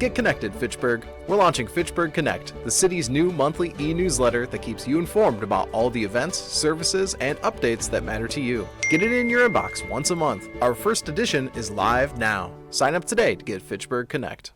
Get connected, Fitchburg. We're launching Fitchburg Connect, the city's new monthly e-newsletter that keeps you informed about all the events, services, and updates that matter to you. Get it in your inbox once a month. Our first edition is live now. Sign up today to get Fitchburg Connect.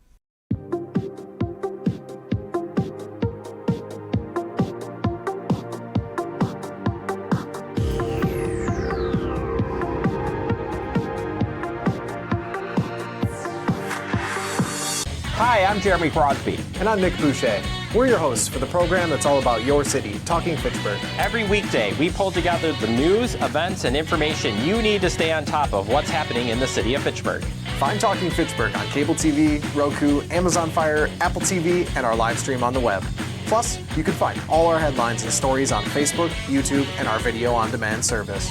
Hi, I'm Jeremy Crosby. And I'm Nick Boucher. We're your hosts for the program that's all about your city, Talking Fitchburg. Every weekday, we pull together the news, events, and information you need to stay on top of what's happening in the city of Fitchburg. Find Talking Fitchburg on cable TV, Roku, Amazon Fire, Apple TV, and our live stream on the web. Plus, you can find all our headlines and stories on Facebook, YouTube, and our video on demand service.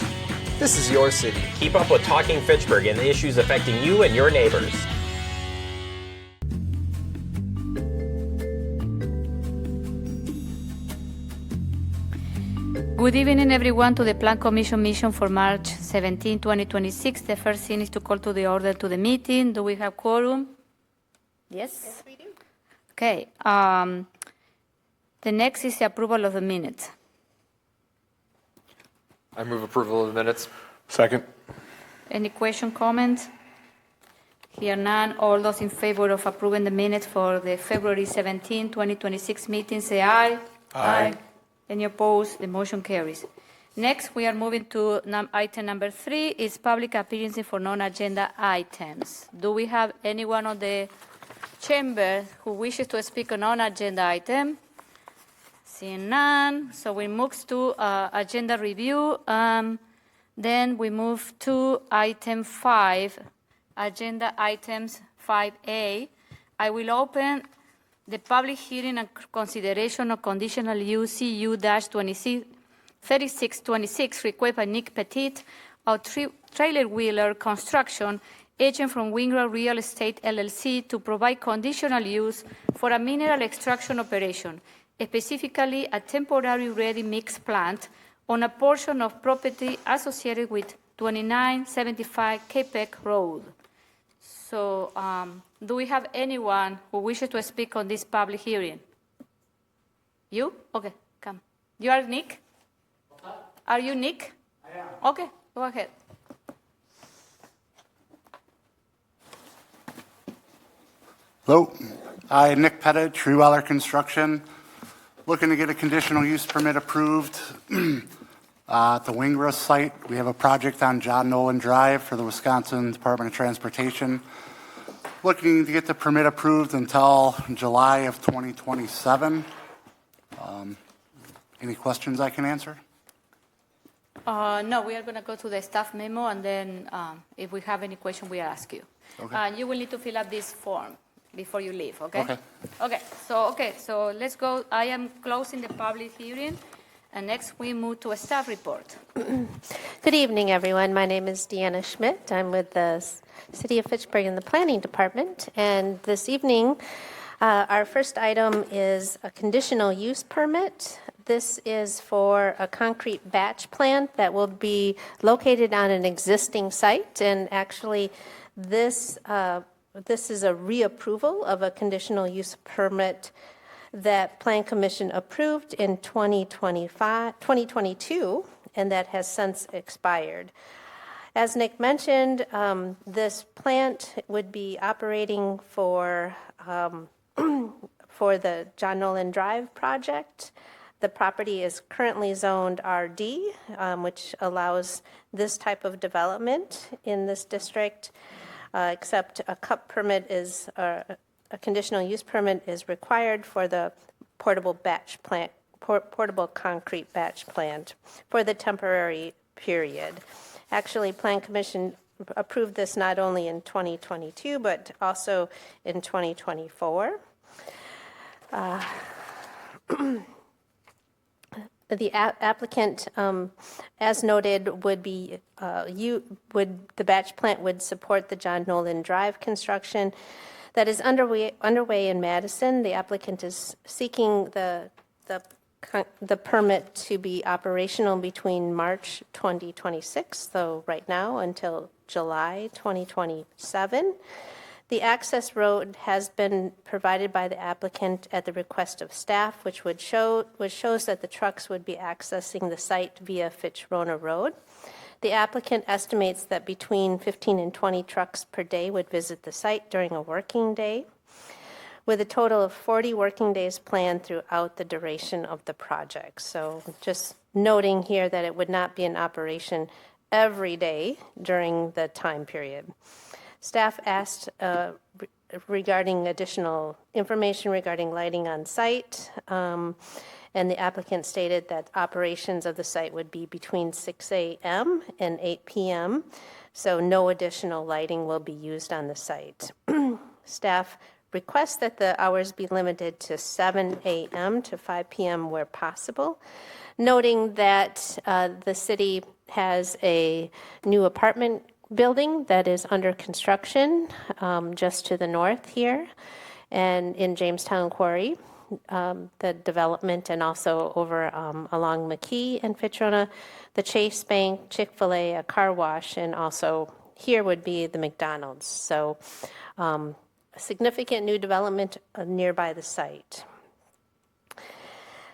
This is your city. Keep up with Talking Fitchburg and the issues affecting you and your neighbors. Good evening, everyone, to the Plan Commission mission for March 17, 2026. The first thing is to call to the order to the meeting. Do we have quorum? Yes? Yes, we do. Okay. The next is the approval of the minutes. I move approval of the minutes. Second. Any question, comments? Here none. All those in favor of approving the minutes for the February 17, 2026 meeting, say aye. Aye. Any opposed? The motion carries. Next, we are moving to item number 3, is public appearances for non-agenda items. Do we have anyone on the chamber who wishes to speak on non-agenda item? Seeing none, so we move to agenda review. Then we move to item 5, agenda items 5A. I will open the public hearing and consideration of conditional use CU-3626 request by Nick Petit of Trailer Wheeler Construction, agent from Wingrove Real Estate LLC, to provide conditional use for a mineral extraction operation, specifically a temporary ready mix plant on a portion of property associated with 2975 Capeck Road. So, do we have anyone who wishes to speak on this public hearing? You? Okay, come. You are Nick? Are you Nick? I am. Okay, go ahead. Hello, I'm Nick Pettit, Treeweller Construction, looking to get a conditional use permit approved at the Wingrove site. We have a project on John Nolan Drive for the Wisconsin Department of Transportation. Looking to get the permit approved until July of 2027. Any questions I can answer? No, we are going to go to the staff memo, and then if we have any question, we ask you. Okay. You will need to fill out this form before you leave, okay? Okay. So let's go. I am closing the public hearing, and next we move to a staff report. Good evening, everyone. My name is Deanna Schmidt. I'm with the City of Fitchburg in the Planning Department, and this evening our first item is a conditional use permit. This is for a concrete batch plant that will be located on an existing site, and actually this is a reapproval of a conditional use permit that Plan Commission approved in 2022, and that has since expired. As Nick mentioned, this plant would be operating for the John Nolan Drive project. The property is currently zoned RD, which allows this type of development in this district, except a CUP permit is, a conditional use permit is required for the portable concrete batch plant for the temporary period. Actually, Plan Commission approved this not only in 2022, but also in 2024. The applicant, as noted, would be the batch plant would support the John Nolan Drive construction that is underway in Madison. The applicant is seeking the permit to be operational between March 2026, so right now, until July 2027. The access road has been provided by the applicant at the request of staff, which shows that the trucks would be accessing the site via Fitch-Rona Road. The applicant estimates that between 15 and 20 trucks per day would visit the site during a working day, with a total of 40 working days planned throughout the duration of the project. So just noting here that it would not be in operation every day during the time period. Staff asked regarding additional information regarding lighting on site, and the applicant stated that operations of the site would be between 6 a.m. and 8 p.m., so no additional lighting will be used on the site. Staff requests that the hours be limited to 7 a.m. to 5 p.m. where possible, noting that the city has a new apartment building that is under construction just to the north here and in Jamestown Quarry, the development, and also over along McKee and Fitch-Rona, the Chase Bank, Chick-fil-A, a car wash, and also here would be the McDonald's. So a significant new development nearby the site.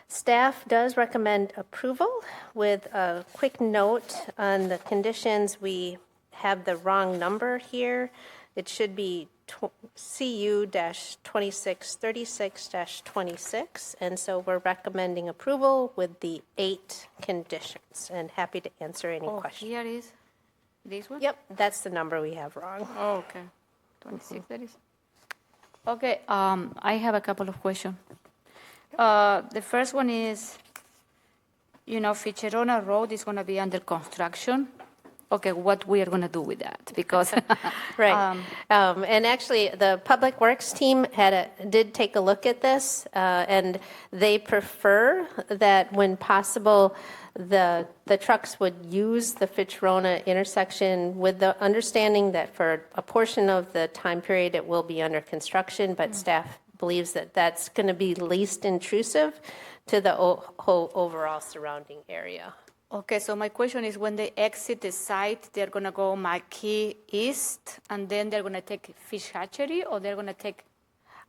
Staff does recommend approval with a quick note on the conditions. We have the wrong number here. It should be CU-2636-26, and so we're recommending approval with the 8 conditions, and happy to answer any questions. Here is this one? Yep, that's the number we have wrong. Oh, okay. 26, that is. Okay, I have a couple of questions. The first one is, Fitch-Rona Road is going to be under construction. Okay, what we are going to do with that? Because right, and actually, the Public Works team did take a look at this, and they prefer that when possible, the trucks would use the Fitch-Rona intersection, with the understanding that for a portion of the time period it will be under construction, but staff believes that that's going to be least intrusive to the whole overall surrounding area. Okay, so my question is, when they exit the site, they're going to go McKee East, and then they're going to take Fish Hatchery, or they're going to take...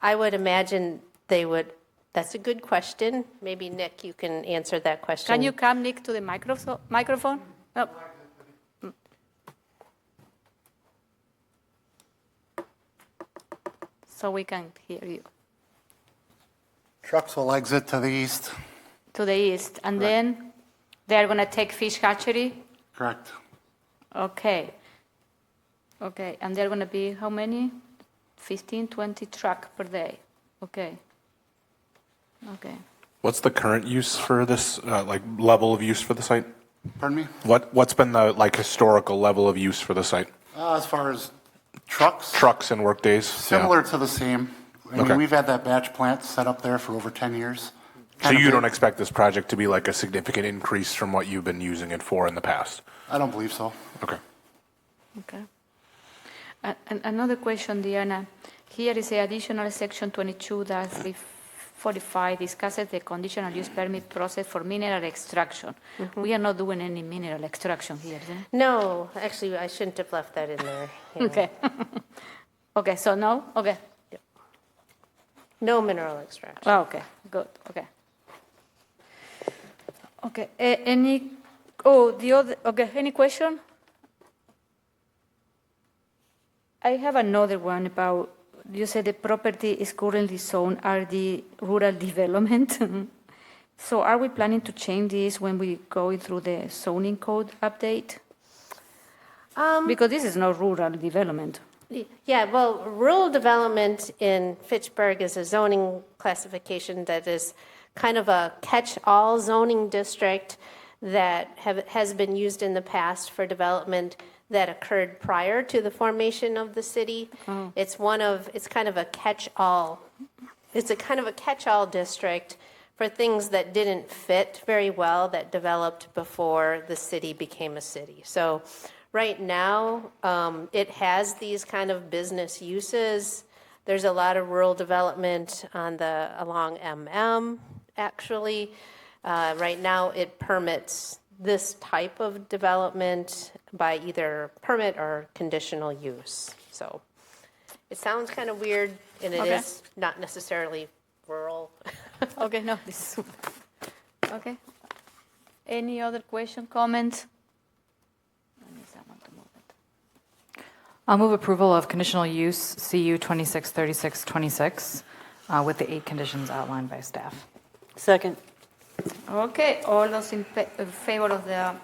I would imagine they would. That's a good question. Maybe, Nick, you can answer that question. Can you come, Nick, to the microphone? No. So we can hear you. Trucks will exit to the east. To the east, and Correct. then they're going to take Fish Hatchery? Correct. Okay. Okay, and they're going to be how many? 15, 20 trucks per day. Okay. Okay. What's the current use for this, level of use for the site? Pardon me? What's been the, historical level of use for the site? As far as trucks, Trucks and work days? similar to the same. I mean, Okay. we've had that batch plant set up there for over 10 years. So Kind of you don't big. expect this project to be like a significant increase from what you've been using it for in the past? I don't believe so. Okay. Okay. And another question, Diana. Here is the additional section 22-345 discusses the conditional use permit process for mineral extraction. We are not doing any mineral extraction here, is it? No, actually, I shouldn't have left that in there. Yeah. Okay. Okay, so no? Okay. No mineral extraction. Oh, okay, good, okay. Okay, any question? I have another one about, you said the property is currently zoned RD rural development. So are we planning to change this when we go through the zoning code update? Because this is not rural development. Yeah, well, rural development in Fitchburg is a zoning classification that is kind of a catch-all zoning district that has been used in the past for development that occurred prior to the formation of the city. Oh. It's kind of a catch-all. It's a kind of a catch-all district for things that didn't fit very well that developed before the city became a city. So right now, it has these kind of business uses. There's a lot of rural development along MM, actually. Right now, it permits this type of development by either permit or conditional use. So It sounds kind of weird, and it Okay. is not necessarily rural. Okay, no, this is, okay. Any other question, comments? I need someone to move it. I'll move approval of conditional use CU 263626 with the 8 conditions outlined by staff. Second. Okay, all those in favor of the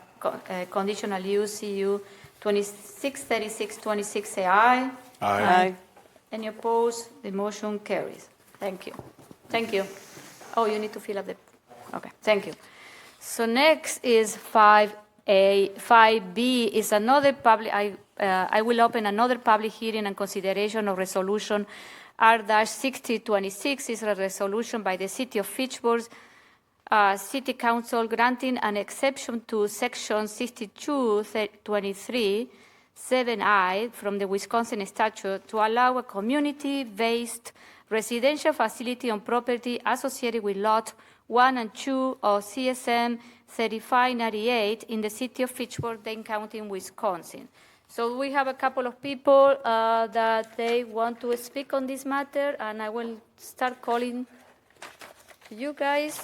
conditional use CU 263626 say aye. Aye. Any opposed? The motion carries. Thank you. Thank you. Oh, you need to fill up the, okay, thank you. So next is 5A, 5B is another public, I will open another public hearing and consideration of resolution R-6026 is a resolution by the City of Fitchburg City Council granting an exception to Section 6223 7I from the Wisconsin statute to allow a community-based residential facility on property associated with Lot 1 and 2 of CSM 3598 in the city of Fitchburg, Dane County, Wisconsin. So we have a couple of people that they want to speak on this matter, and I will start calling you guys.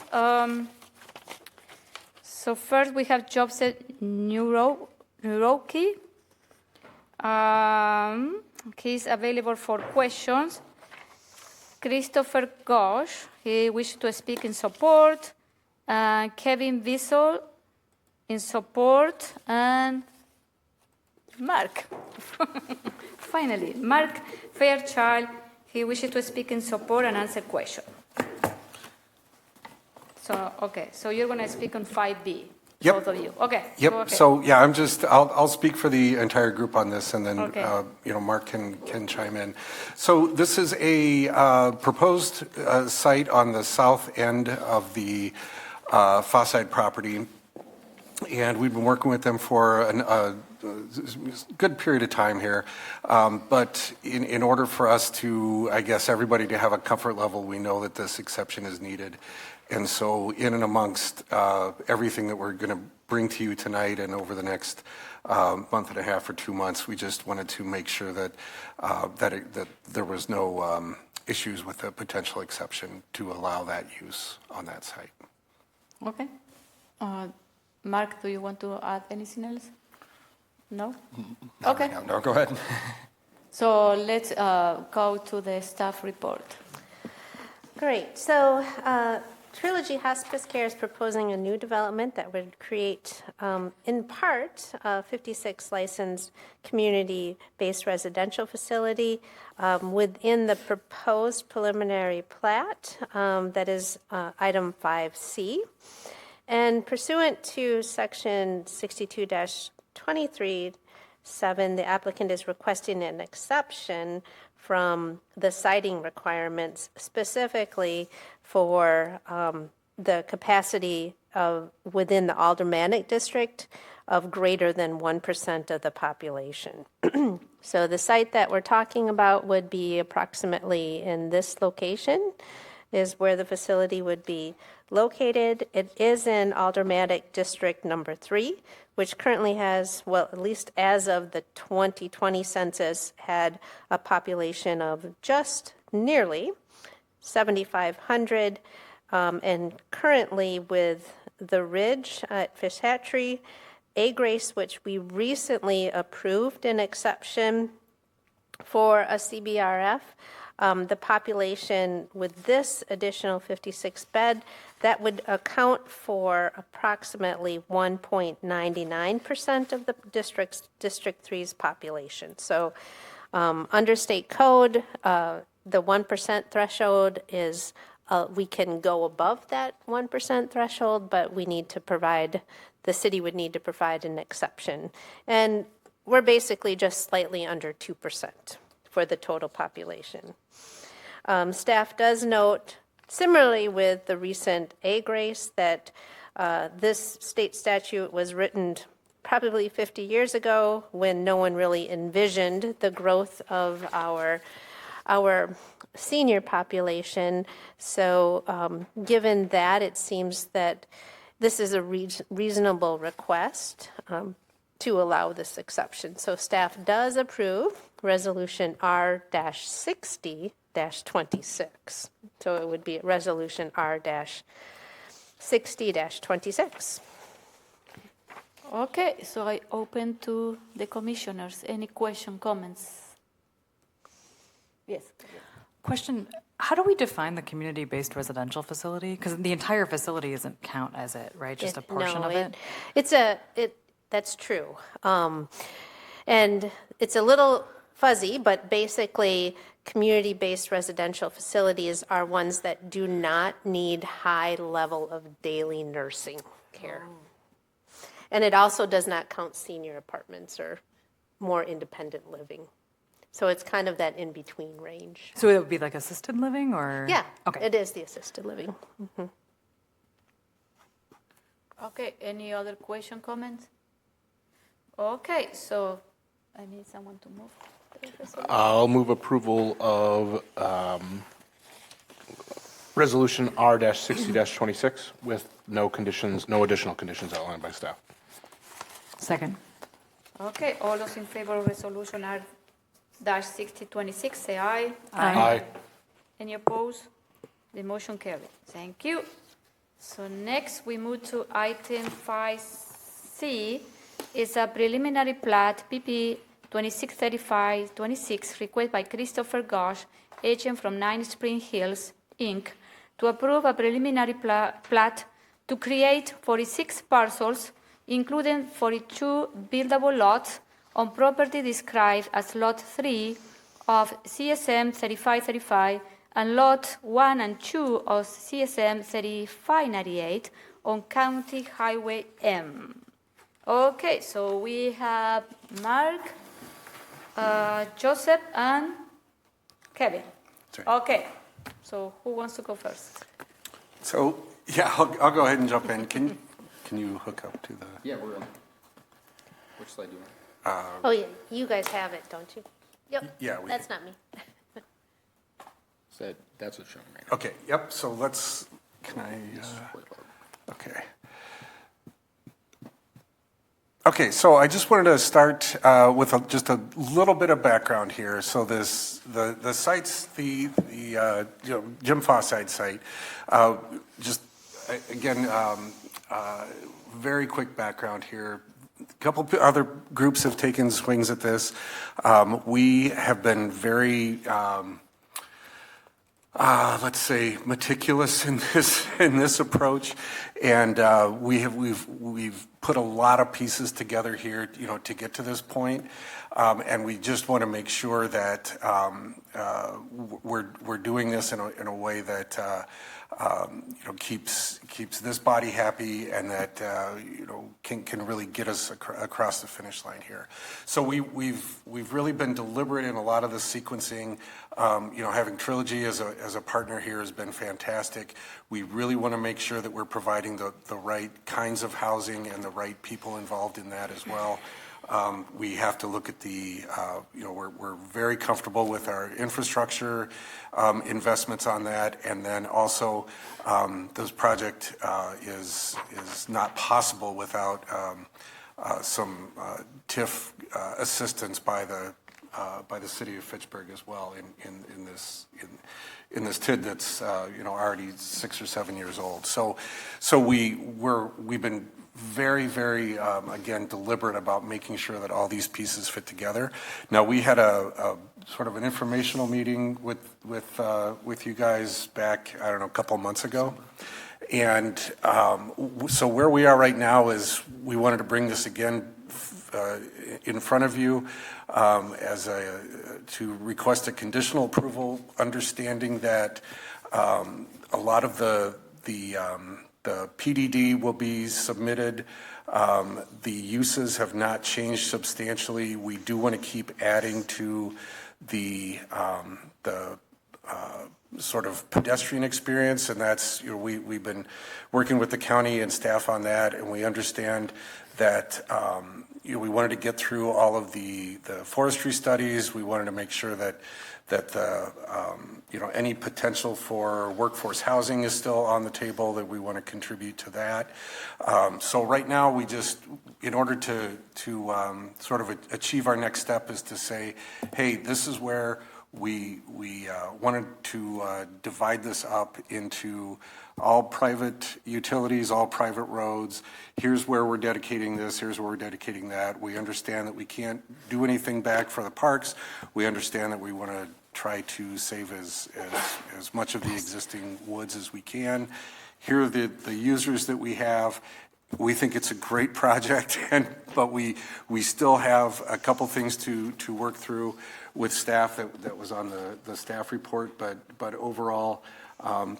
So first we have Joseph Nuroki. He's available for questions. Christopher Gosh, he wishes to speak in support. Kevin Wiesel in support. And Mark, finally, Mark Fairchild, he wishes to speak in support and answer questions. So, okay, so you're going to speak on 5B. Yep. Both of you. Okay. go Yep. ahead. So yeah, I'll speak for the entire group on this, and then Okay. Mark can chime in. So this is a proposed site on the south end of the Fawside property, and we've been working with them for a good period of time here. But in order for us to, I guess, everybody to have a comfort level, we know that this exception is needed. And so in and amongst everything that we're going to bring to you tonight and over the next month and a half or 2 months, we just wanted to make sure that that there was no issues with the potential exception to allow that use on that site. Okay. Mark, do you want to add anything else? No? Okay. No, go ahead. So let's go to the staff report. Great. So Trilogy Hospice Care is proposing a new development that would create, in part, a 56 licensed community-based residential facility within the proposed preliminary plat that is item 5C. And pursuant to section 62-23(7), the applicant is requesting an exception from the siting requirements specifically for the capacity of within the aldermanic district of greater than 1% of the population. So the site that we're talking about would be approximately in this location is where the facility would be located. It is in aldermanic district number 3, which currently has, well, at least as of the 2020 census, had a population of just nearly 7,500. And currently with the Ridge at Fish Hatchery, A-Grace, which we recently approved an exception for a CBRF, the population with this additional 56 bed, that would account for approximately 1.99% of the District 3's population. So under state code, the 1% threshold is, we can go above that 1% threshold, but we need to provide, the city would need to provide an exception. And we're basically just slightly under 2% for the total population. Staff does note, similarly with the recent A-Grace, that this state statute was written probably 50 years ago when no one really envisioned the growth of our senior population. So given that, it seems that this is a reasonable request to allow this exception. So staff does approve Resolution R-60-26. So it would be Resolution R-60-26. Okay, so I open to the commissioners. Any question, comments? Yes. Question, how do we define the community-based residential facility? Because the entire facility doesn't count as it, right? Just a portion No, of it? That's true. And it's a little fuzzy, but basically, community-based residential facilities are ones that do not need high level of daily nursing care. And it also does not count senior apartments or more independent living. So it's kind of that in-between range. So it would be like assisted living or? Yeah, Okay. it is the assisted living. Okay, any other question, comments? Okay, so I need someone to move. I'll move approval of Resolution R-60-26 with no conditions, no additional conditions outlined by staff. Second. Okay, all those in favor of resolution R-6026, say aye. Aye. Any opposed? The motion carried. Thank you. So next, we move to item 5C. It's a preliminary plat, PP 2635-26, request by Christopher Gosh, agent from 9 Spring Hills, Inc., to approve a preliminary plat to create 46 parcels, including 42 buildable lots on property described as Lot 3 of CSM 3535 and Lot 1 and 2 of CSM 3598 on County Highway M. Okay, so we have Mark, Joseph, and Kevin. Okay, so who wants to go first? So, yeah, I'll go ahead and jump in. Can you hook up to the? Yeah, we're on. Which slide do you want? Oh, yeah, you guys have it, don't you? Yep. Yeah, we That's not me. So that's what's showing right Okay, yep, so let's, can I, okay. Okay, so I just wanted to start with just a little bit of background here. So the sites, Jim Fosside site, just again, very quick background here. A couple other groups have taken swings at this. We have been very, let's say, meticulous in this approach, and we've put a lot of pieces together here, to get to this point, and we just want to make sure that we're doing this in a way that keeps this body happy, and that can really get us across the finish line here. So we've really been deliberate in a lot of the sequencing. Having Trilogy as a partner here has been fantastic. We really want to make sure that we're providing the right kinds of housing and the right people involved in that as well. We have to look at we're very comfortable with our infrastructure investments on that, and then also this project is not possible without some TIF assistance by the city of Fitchburg as well in this TID that's already 6 or 7 years old. So we've been very, very again deliberate about making sure that all these pieces fit together. Now, we had a sort of an informational meeting with you guys back, I don't know, a couple months ago. And so where we are right now is we wanted to bring this again in front of you to request a conditional approval, understanding that a lot of the PDD will be submitted. The uses have not changed substantially. We do want to keep adding to the sort of pedestrian experience, and that's, we've been working with the county and staff on that, and we understand that we wanted to get through all of the forestry studies. We wanted to make sure that the, any potential for workforce housing is still on the table, that we want to contribute to that. So right now, we just, in order to sort of achieve our next step, is to say, hey, this is where we wanted to divide this up into all private utilities, all private roads. Here's where we're dedicating this, here's where we're dedicating that. We understand that we can't do anything back for the parks. We understand that we want to try to save as much of the existing woods as we can. Here are the users that we have. We think it's a great project, but we still have a couple things to work through with staff that was on the staff report, but overall,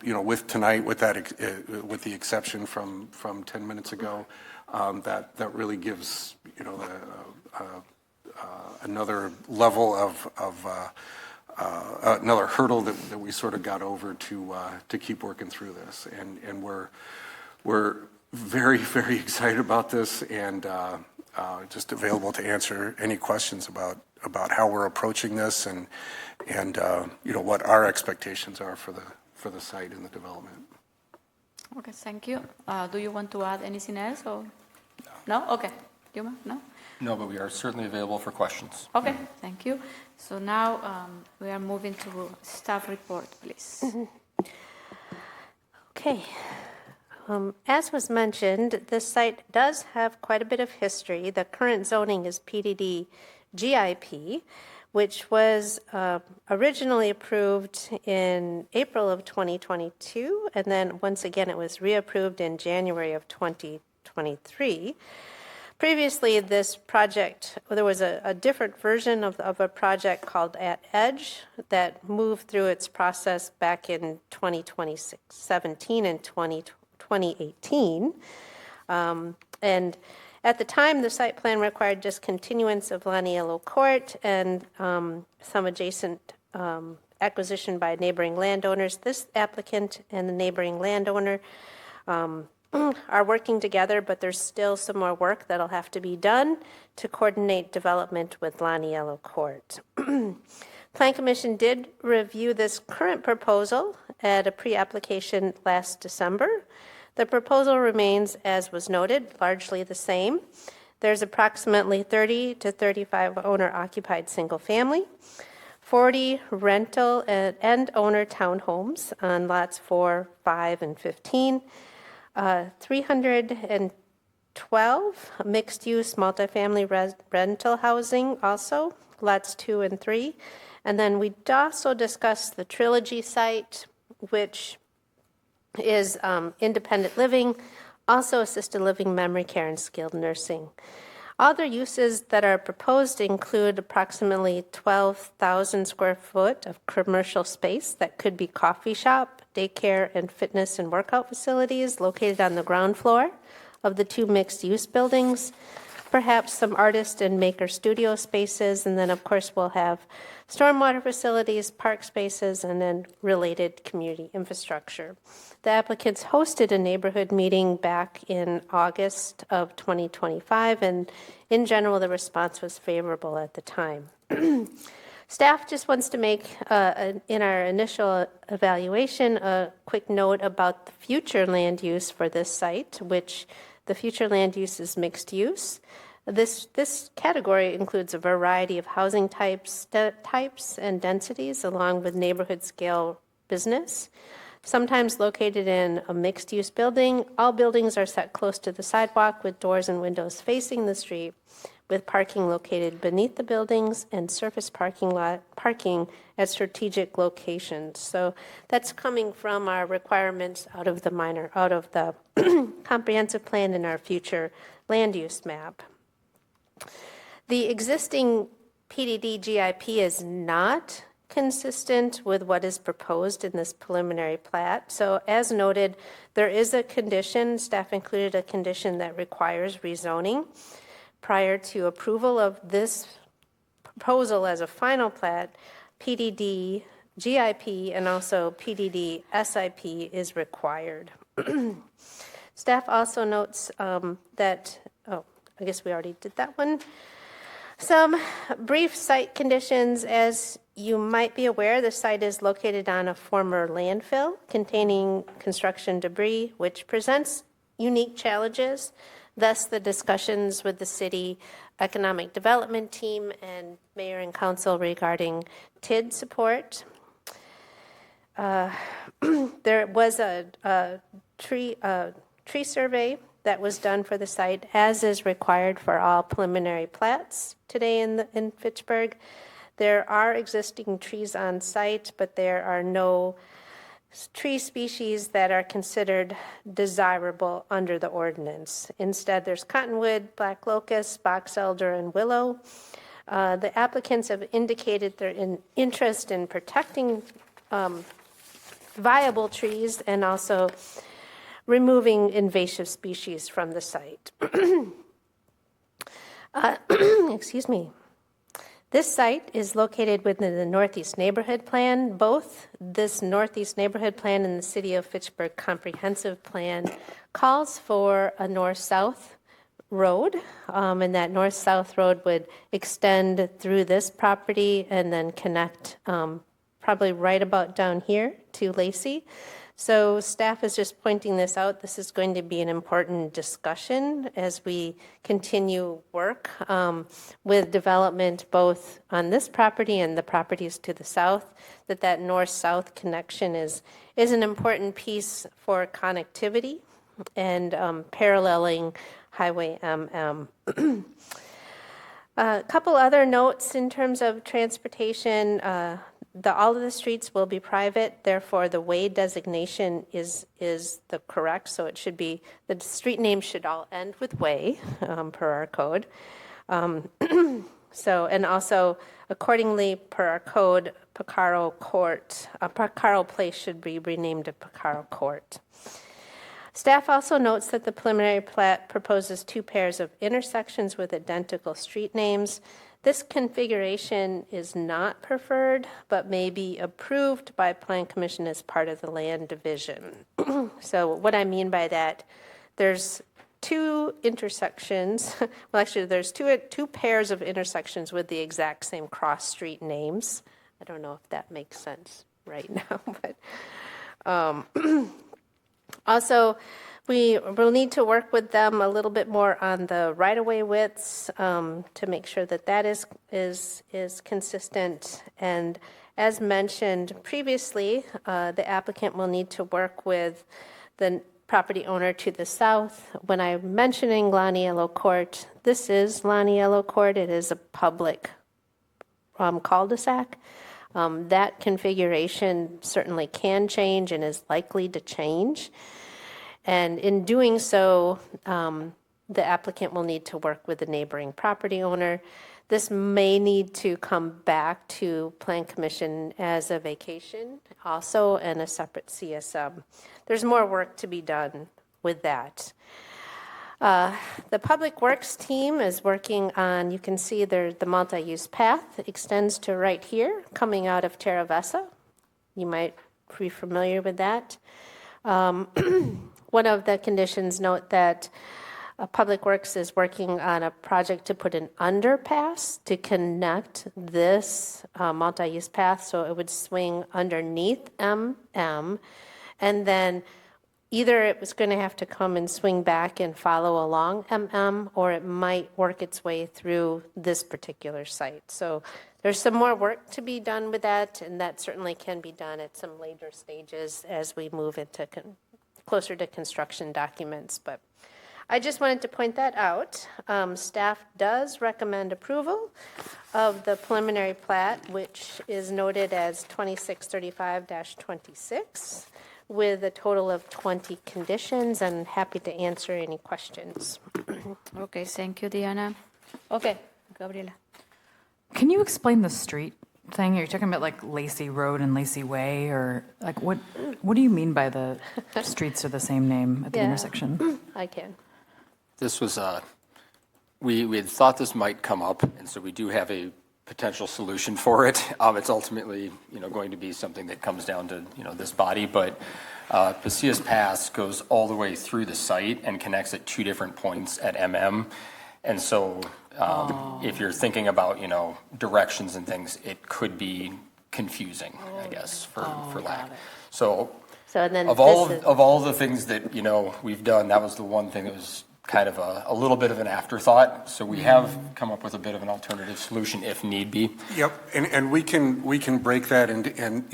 with tonight, with the exception from 10 minutes ago, that really gives another level of another hurdle that we sort of got over to keep working through this, and we're very, very excited about this, and just available to answer any questions about how we're approaching this, and what our expectations are for the site and the development. Okay, thank you. Do you want to add anything else, or no? Okay, no. No, but we are certainly available for questions. Okay, thank you. So now we are moving to staff report, please. Okay. As was mentioned, this site does have quite a bit of history. The current zoning is PDD GIP, which was originally approved in April of 2022, and then once again it was reapproved in January of 2023. Previously, this project, there was a different version of a project called At Edge that moved through its process back in 2017 and 2018. And at the time, the site plan required discontinuance of Laniello Court and some adjacent acquisition by neighboring landowners. This applicant and the neighboring landowner are working together, but there's still some more work that'll have to be done to coordinate development with Laniello Court. Plan Commission did review this current proposal at a pre-application last December. The proposal remains, as was noted, largely the same. There's approximately 30 to 35 owner-occupied single-family, 40 rental and owner townhomes on lots 4, 5, and 15, 312 mixed-use multifamily rental housing also, lots 2 and 3. And then we also discussed the Trilogy site, which is independent living, also assisted living, memory care, and skilled nursing. Other uses that are proposed include approximately 12,000 square foot of commercial space that could be coffee shop, daycare, and fitness and workout facilities located on the ground floor of the 2 mixed-use buildings, perhaps some artist and maker studio spaces, and then, of course, we'll have stormwater facilities, park spaces, and then related community infrastructure. The applicants hosted a neighborhood meeting back in August of 2025, and in general, the response was favorable at the time. Staff just wants to make, in our initial evaluation, a quick note about the future land use for this site, which the future land use is mixed use. This category includes a variety of housing types and densities, along with neighborhood scale business. Sometimes located in a mixed-use building, all buildings are set close to the sidewalk with doors and windows facing the street, with parking located beneath the buildings and surface parking at strategic locations. So that's coming from our requirements out of the comprehensive plan in our future land use map. The existing PDD GIP is not consistent with what is proposed in this preliminary plat. So as noted, there is a condition, staff included a condition that requires rezoning. Prior to approval of this proposal as a final plat, PDD GIP and also PDD SIP is required. Staff also notes that I guess we already did that one. Some brief site conditions. As you might be aware, the site is located on a former landfill containing construction debris, which presents unique challenges. Thus, the discussions with the city economic development team and mayor and council regarding TID support. There was a tree survey that was done for the site, as is required for all preliminary plats today in Fitchburg. There are existing trees on site, but there are no tree species that are considered desirable under the ordinance. Instead, there's cottonwood, black locust, box elder, and willow. The applicants have indicated their interest in protecting viable trees and also removing invasive species from the site. Excuse me. This site is located within the Northeast Neighborhood Plan. Both this Northeast Neighborhood Plan and the City of Fitchburg Comprehensive Plan calls for a north-south road, and that north-south road would extend through this property and then connect probably right about down here to Lacey. So staff is just pointing this out. This is going to be an important discussion as we continue work with development both on this property and the properties to the south, that north-south connection is an important piece for connectivity and paralleling Highway MM. A couple other notes in terms of transportation. All of the streets will be private, therefore the way designation is the correct, so it should be, the street names should all end with way per our code. And also accordingly per our code, Picaro Place should be renamed to Picaro Court. Staff also notes that the preliminary plat proposes 2 pairs of intersections with identical street names. This configuration is not preferred, but may be approved by Plan Commission as part of the land division. So what I mean by that, there's 2 intersections. Well, actually, there's two pairs of intersections with the exact same cross street names. I don't know if that makes sense right now, but also, we will need to work with them a little bit more on the right-of-way widths to make sure that is consistent. And as mentioned previously, the applicant will need to work with the property owner to the south. When I'm mentioning Laniello Court, this is Laniello Court. It is a public cul-de-sac. That configuration certainly can change and is likely to change. And in doing so, the applicant will need to work with the neighboring property owner. This may need to come back to Plan Commission as a vacation also and a separate CSM. There's more work to be done with that. The Public Works team is working on, you can see there, the multi-use path extends to right here, coming out of Terra Vesa. You might be familiar with that. One of the conditions note that Public Works is working on a project to put an underpass to connect this multi-use path, so it would swing underneath MM, and then either it was going to have to come and swing back and follow along MM, or it might work its way through this particular site. So there's some more work to be done with that, and that certainly can be done at some later stages as we move into closer to construction documents. But I just wanted to point that out. Staff does recommend approval of the preliminary plat, which is noted as 2635-26, with a total of 20 conditions, and happy to answer any questions. Okay, thank you, Diana. Okay, Gabriela. Can you explain the street thing? Are you talking about like Lacey Road and Lacey Way, or like what do you mean by the streets are the same name at the intersection? I can. This was, we had thought this might come up, and so we do have a potential solution for it. It's ultimately, going to be something that comes down to, this body, but Pasillas Pass goes all the way through the site and connects at 2 different points at MM. And so if you're thinking about, directions and things, it could be confusing, I guess, for lack. So and then of all the things that, we've done, that was the one thing that was kind of a little bit of an afterthought. So we have come up with a bit of an alternative solution if need be. Yep, and we can break that and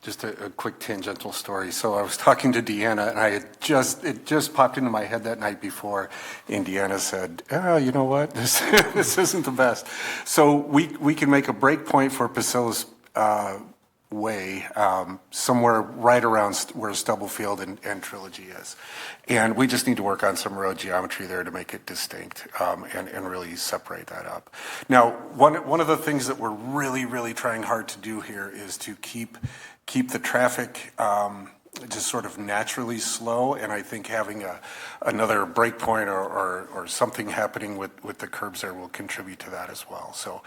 just a quick tangential story. So I was talking to Deanna, and it just popped into my head that night before, and Deanna said, "Oh, you know what? This isn't the best." So we can make a break point for Priscilla's Way, somewhere right around where Stubblefield and Trilogy is, and we just need to work on some road geometry there to make it distinct and really separate that up. Now, one of the things that we're really trying hard to do here is to keep the traffic just sort of naturally slow, and I think having another break point or something happening with the curbs there will contribute to that as well. So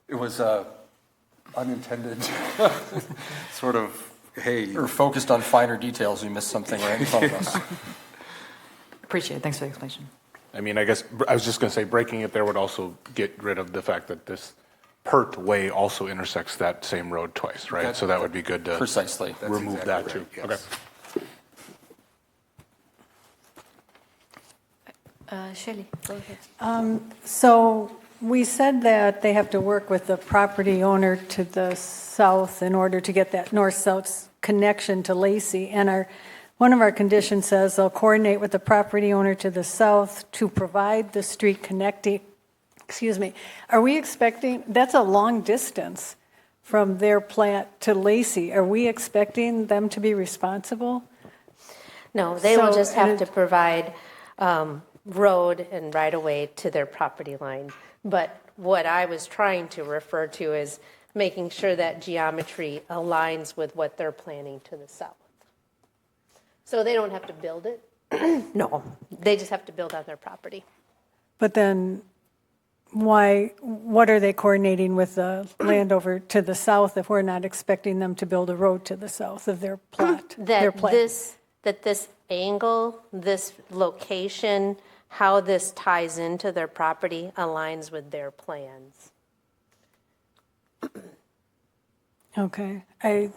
it was unintended sort of, hey. We're focused on finer details. We missed something right in front of us. Appreciate it. Thanks for the explanation. I mean, I guess I was just going to say breaking it there would also get rid of the fact that this Pert Way also intersects that same road twice, right? So that would be good to precisely remove exactly that right, too. yes. Okay. Shelley, go ahead. So we said that they have to work with the property owner to the south in order to get that north-south connection to Lacey. And one of our conditions says they'll coordinate with the property owner to the south to provide the street connecting. Excuse me. Are we expecting, that's a long distance from their plant to Lacey. Are we expecting them to be responsible? No, they will just have to provide road and right-of-way to their property line. But what I was trying to refer to is making sure that geometry aligns with what they're planning to the south. So they don't have to build it. No, they just have to build on their property. But then what are they coordinating with the land over to the south if we're not expecting them to build a road to the south of their plot? That this angle, this location, how this ties into their property aligns with their plans. Okay. I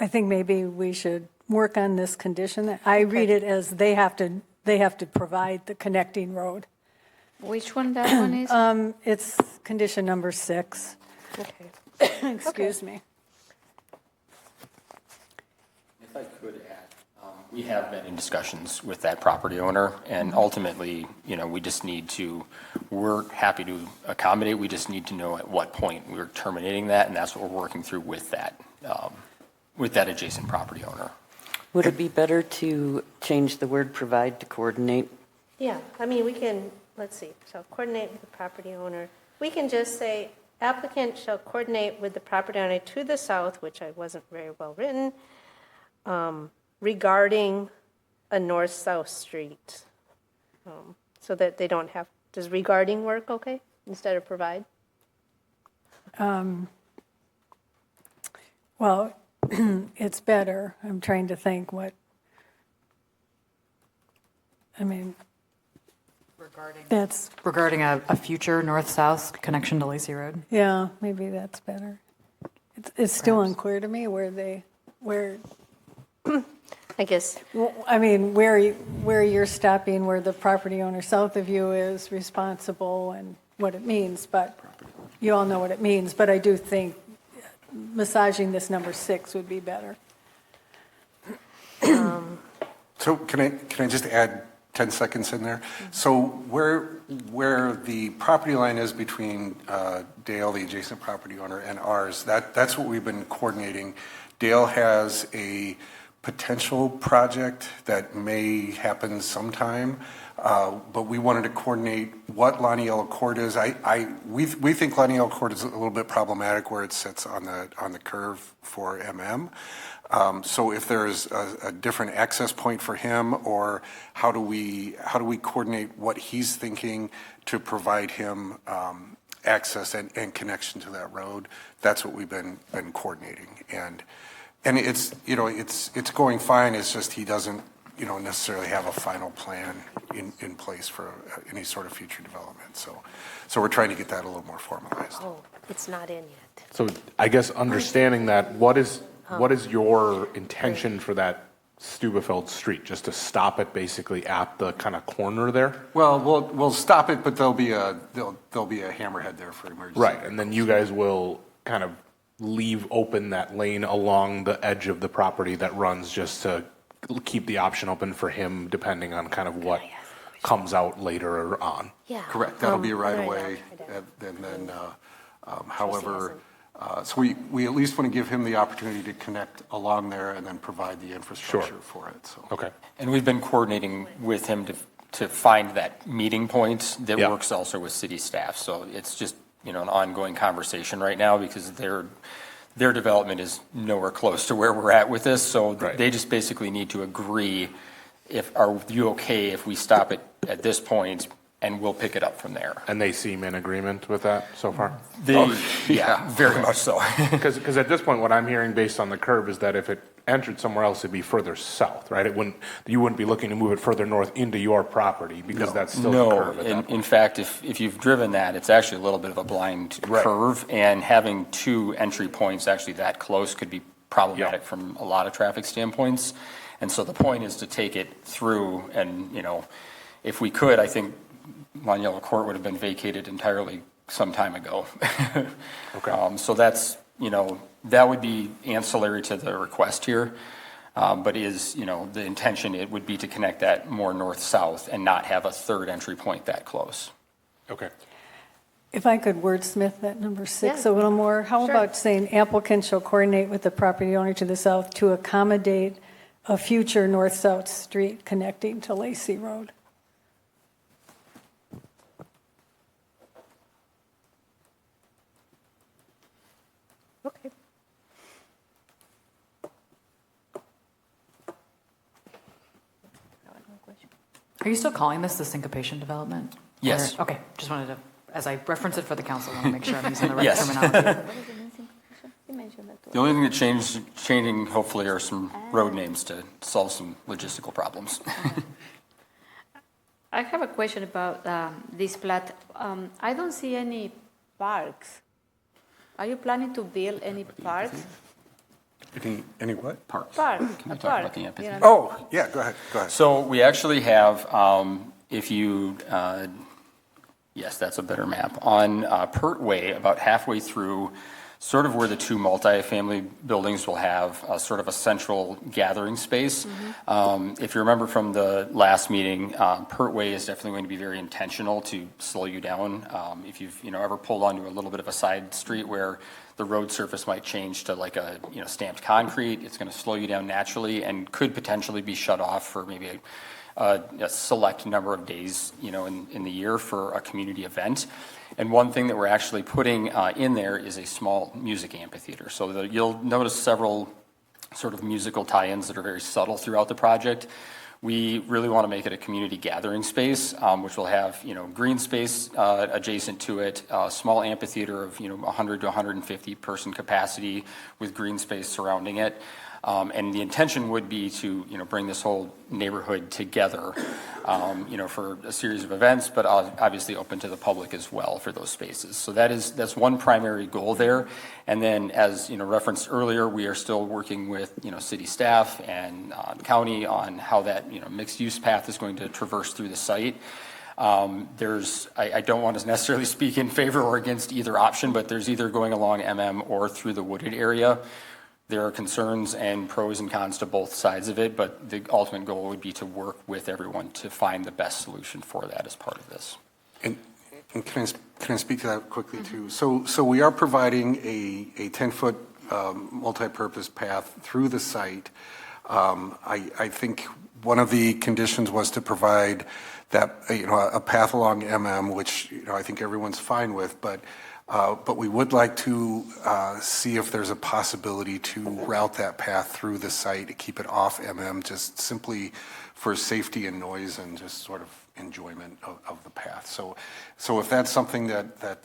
think maybe we should work on this condition. I read it as they have to provide the connecting road. Which one that one is? It's condition number 6. Okay. Excuse me. If I could add, we have been in discussions with that property owner, and ultimately, we just need to, we're happy to accommodate, we just need to know at what point we're terminating that, and that's what we're working through with that adjacent property owner. Would it be better to change the word provide to coordinate? Yeah, I mean, we can, let's see, so coordinate with the property owner. We can just say applicant shall coordinate with the property owner to the south, which I wasn't very well written, regarding a north-south street. So that they don't have, does regarding work okay instead of provide? Well, it's better. I'm trying to think Regarding a future north-south connection to Lacey Road? Yeah, maybe that's better. It's still unclear to me where I guess. I mean, where you're stopping, where the property owner south of you is responsible and what it means, but you all know what it means, but I do think massaging this number 6 would be better. So can I just add 10 seconds in there? So where the property line is between Dale, the adjacent property owner, and ours, that's what we've been coordinating. Dale has a potential project that may happen sometime, but we wanted to coordinate what Laniella Court is. We think Laniella Court is a little bit problematic where it sits on the curve for MM. So if there's a different access point for him, or how do we coordinate what he's thinking to provide him access and connection to that road? That's what we've been coordinating, and it's it's going fine. It's just he doesn't necessarily have a final plan in place for any sort of future development. So we're trying to get that a little more formalized. Oh, it's not in yet. So I guess understanding that, what is your intention for that Stubefeld Street? Just to stop it basically at the kind of corner there? Well, we'll stop it, but there'll be a hammerhead there for emergency. Right, and then you guys will kind of leave open that lane along the edge of the property that runs, just to keep the option open for him, depending on kind of what comes out later on. Yeah. Correct, that'll be right away. And then, however, so we at least want to give him the opportunity to connect along there and then provide the infrastructure for it, so. Okay. And we've been coordinating with him to find that meeting point that works also with city staff. So it's just, an ongoing conversation right now, because their development is nowhere close to where we're at with this. So they just basically need to agree, are you okay if we stop it at this point, and we'll pick it up from there. And they seem in agreement with that so far? Yeah, very much so. Because at this point, what I'm hearing based on the curve is that if it entered somewhere else, it'd be further south, right? You wouldn't be looking to move it further north into your property, because that's still the curve at that point. In fact, if you've driven that, it's actually a little bit of a blind curve, and having two entry points actually that close could be problematic from a lot of traffic standpoints. And so the point is to take it through, and, if we could, I think Moniello Court would have been vacated entirely some time ago. Okay. So that's, that would be ancillary to the request here, but the intention, it would be to connect that more north-south and not have a third entry point that close. Okay. If I could wordsmith that number 6 a little more, how about saying applicant shall coordinate with the property owner to the south to accommodate a future north-south street connecting to Lacey Road? Okay. Are you still calling this the syncopation development? Yes. Okay, just wanted to, as I reference it for the council, I want to make sure I'm using the right Yes. terminology. The only thing that changing hopefully are some road names to solve some logistical problems. I have a question about this plat. I don't see any parks. Are you planning to build any parks? Any what? Parks. Park. Can we talk about the amphitheater? Oh, yeah, go ahead. So we actually have, yes, that's a better map. On Pert Way, about halfway through, sort of where the two multifamily buildings will have sort of a central gathering space. If you remember from the last meeting, Pert Way is definitely going to be very intentional to slow you down. If you've ever pulled onto a little bit of a side street where the road surface might change to like a stamped concrete, it's going to slow you down naturally and could potentially be shut off for maybe a select number of days, in the year for a community event. And one thing that we're actually putting in there is a small music amphitheater. So you'll notice several sort of musical tie-ins that are very subtle throughout the project. We really want to make it a community gathering space, which will have, green space adjacent to it, a small amphitheater of, 100 to 150 person capacity with green space surrounding it. And the intention would be to, bring this whole neighborhood together, for a series of events, but obviously open to the public as well for those spaces. So that's one primary goal there. And then, as referenced earlier, we are still working with city staff and county on how that mixed use path is going to traverse through the site. I don't want to necessarily speak in favor or against either option, but there's either going along MM or through the wooded area. There are concerns and pros and cons to both sides of it, but the ultimate goal would be to work with everyone to find the best solution for that as part of this. And can I speak to that quickly too? So we are providing a 10-foot multi-purpose path through the site. I think one of the conditions was to provide that a path along MM, which I think everyone's fine with, but we would like to see if there's a possibility to route that path through the site to keep it off MM, just simply for safety and noise and just sort of enjoyment of the path. So if that's something that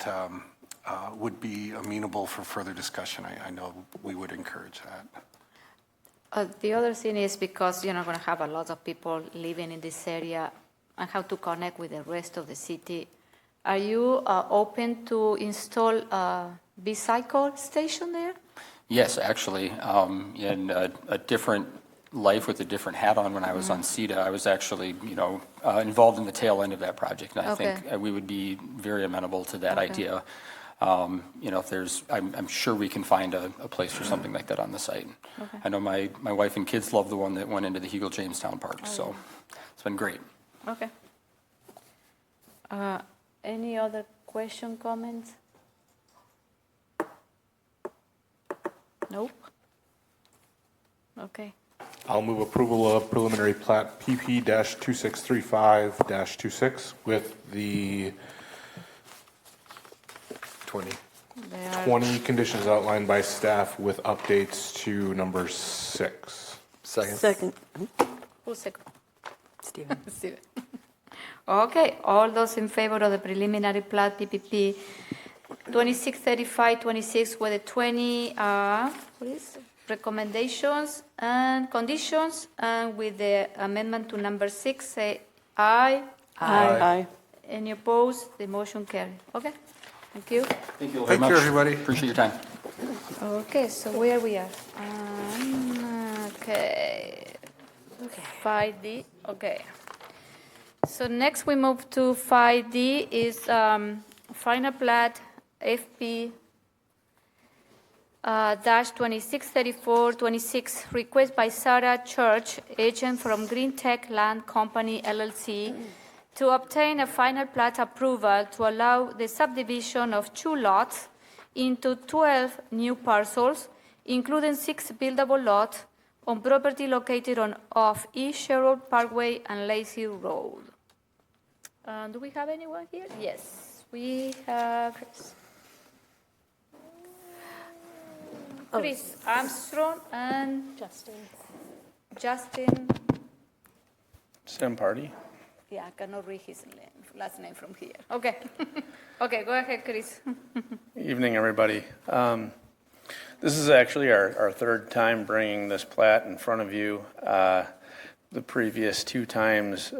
would be amenable for further discussion, I know we would encourage that. The other thing is because you're not going to have a lot of people living in this area and how to connect with the rest of the city. Are you open to install a bicycle station there? Yes, actually, in a different life with a different hat on when I was on CETA, I was actually, involved in the tail end of that project, and I think we would be very amenable to that idea. If there's, I'm sure we can find a place for something like that on the site. Okay. I know my wife and kids love the one that went into the Hegel Jamestown Park, so it's been great. Okay. Any other question, comments? Nope. Okay. I'll move approval of preliminary plat PP-2635-26 with the 20. 20 conditions outlined by staff with updates to number 6. Second. Who's second? Stephen. Steven. Okay, all those in favor of the preliminary plat PPP 2635-26 with the 20 recommendations and conditions, and with the amendment to number 6, say aye. Aye. Any opposed? The motion carried. Okay, thank you. Thank you very Thank much. you, everybody. Appreciate your time. Okay, so where we are? Okay. 5D. Okay. So next we move to 5D is final plat FP dash 2634-26, request by Sarah Church, agent from Green Tech Land Company LLC, to obtain a final plat approval to allow the subdivision of 2 lots into 12 new parcels, including 6 buildable lots on property located off East Sherwood Parkway and Lacey Road. Do we have anyone here? Yes, we have Chris Armstrong and Justin. Sam Party. Yeah, I cannot read his last name from here. Okay. Okay, go ahead, Chris. Evening, everybody. This is actually our third time bringing this plat in front of you. The previous 2 times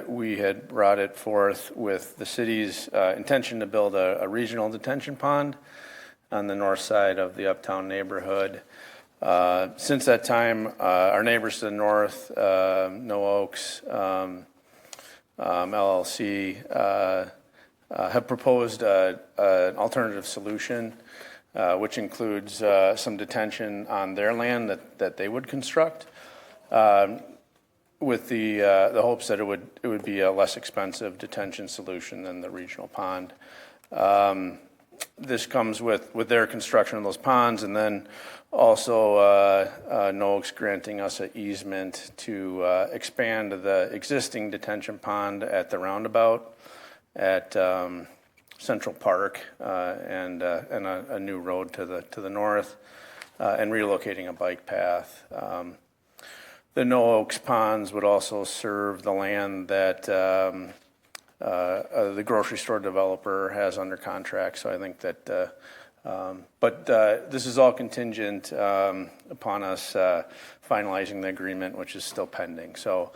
we had brought it forth with the city's intention to build a regional detention pond on the north side of the uptown neighborhood. Since that time, our neighbors to the north, No Oaks, LLC, have proposed an alternative solution, which includes some detention on their land that they would construct, with the hopes that it would be a less expensive detention solution than the regional pond. This comes with their construction of those ponds, and then also No Oaks granting us an easement to expand the existing detention pond at the roundabout at Central Park, and a new road to the north, and relocating a bike path. The No Oaks ponds would also serve the land that the grocery store developer has under contract. So I think that, but this is all contingent upon us finalizing the agreement, which is still pending. So,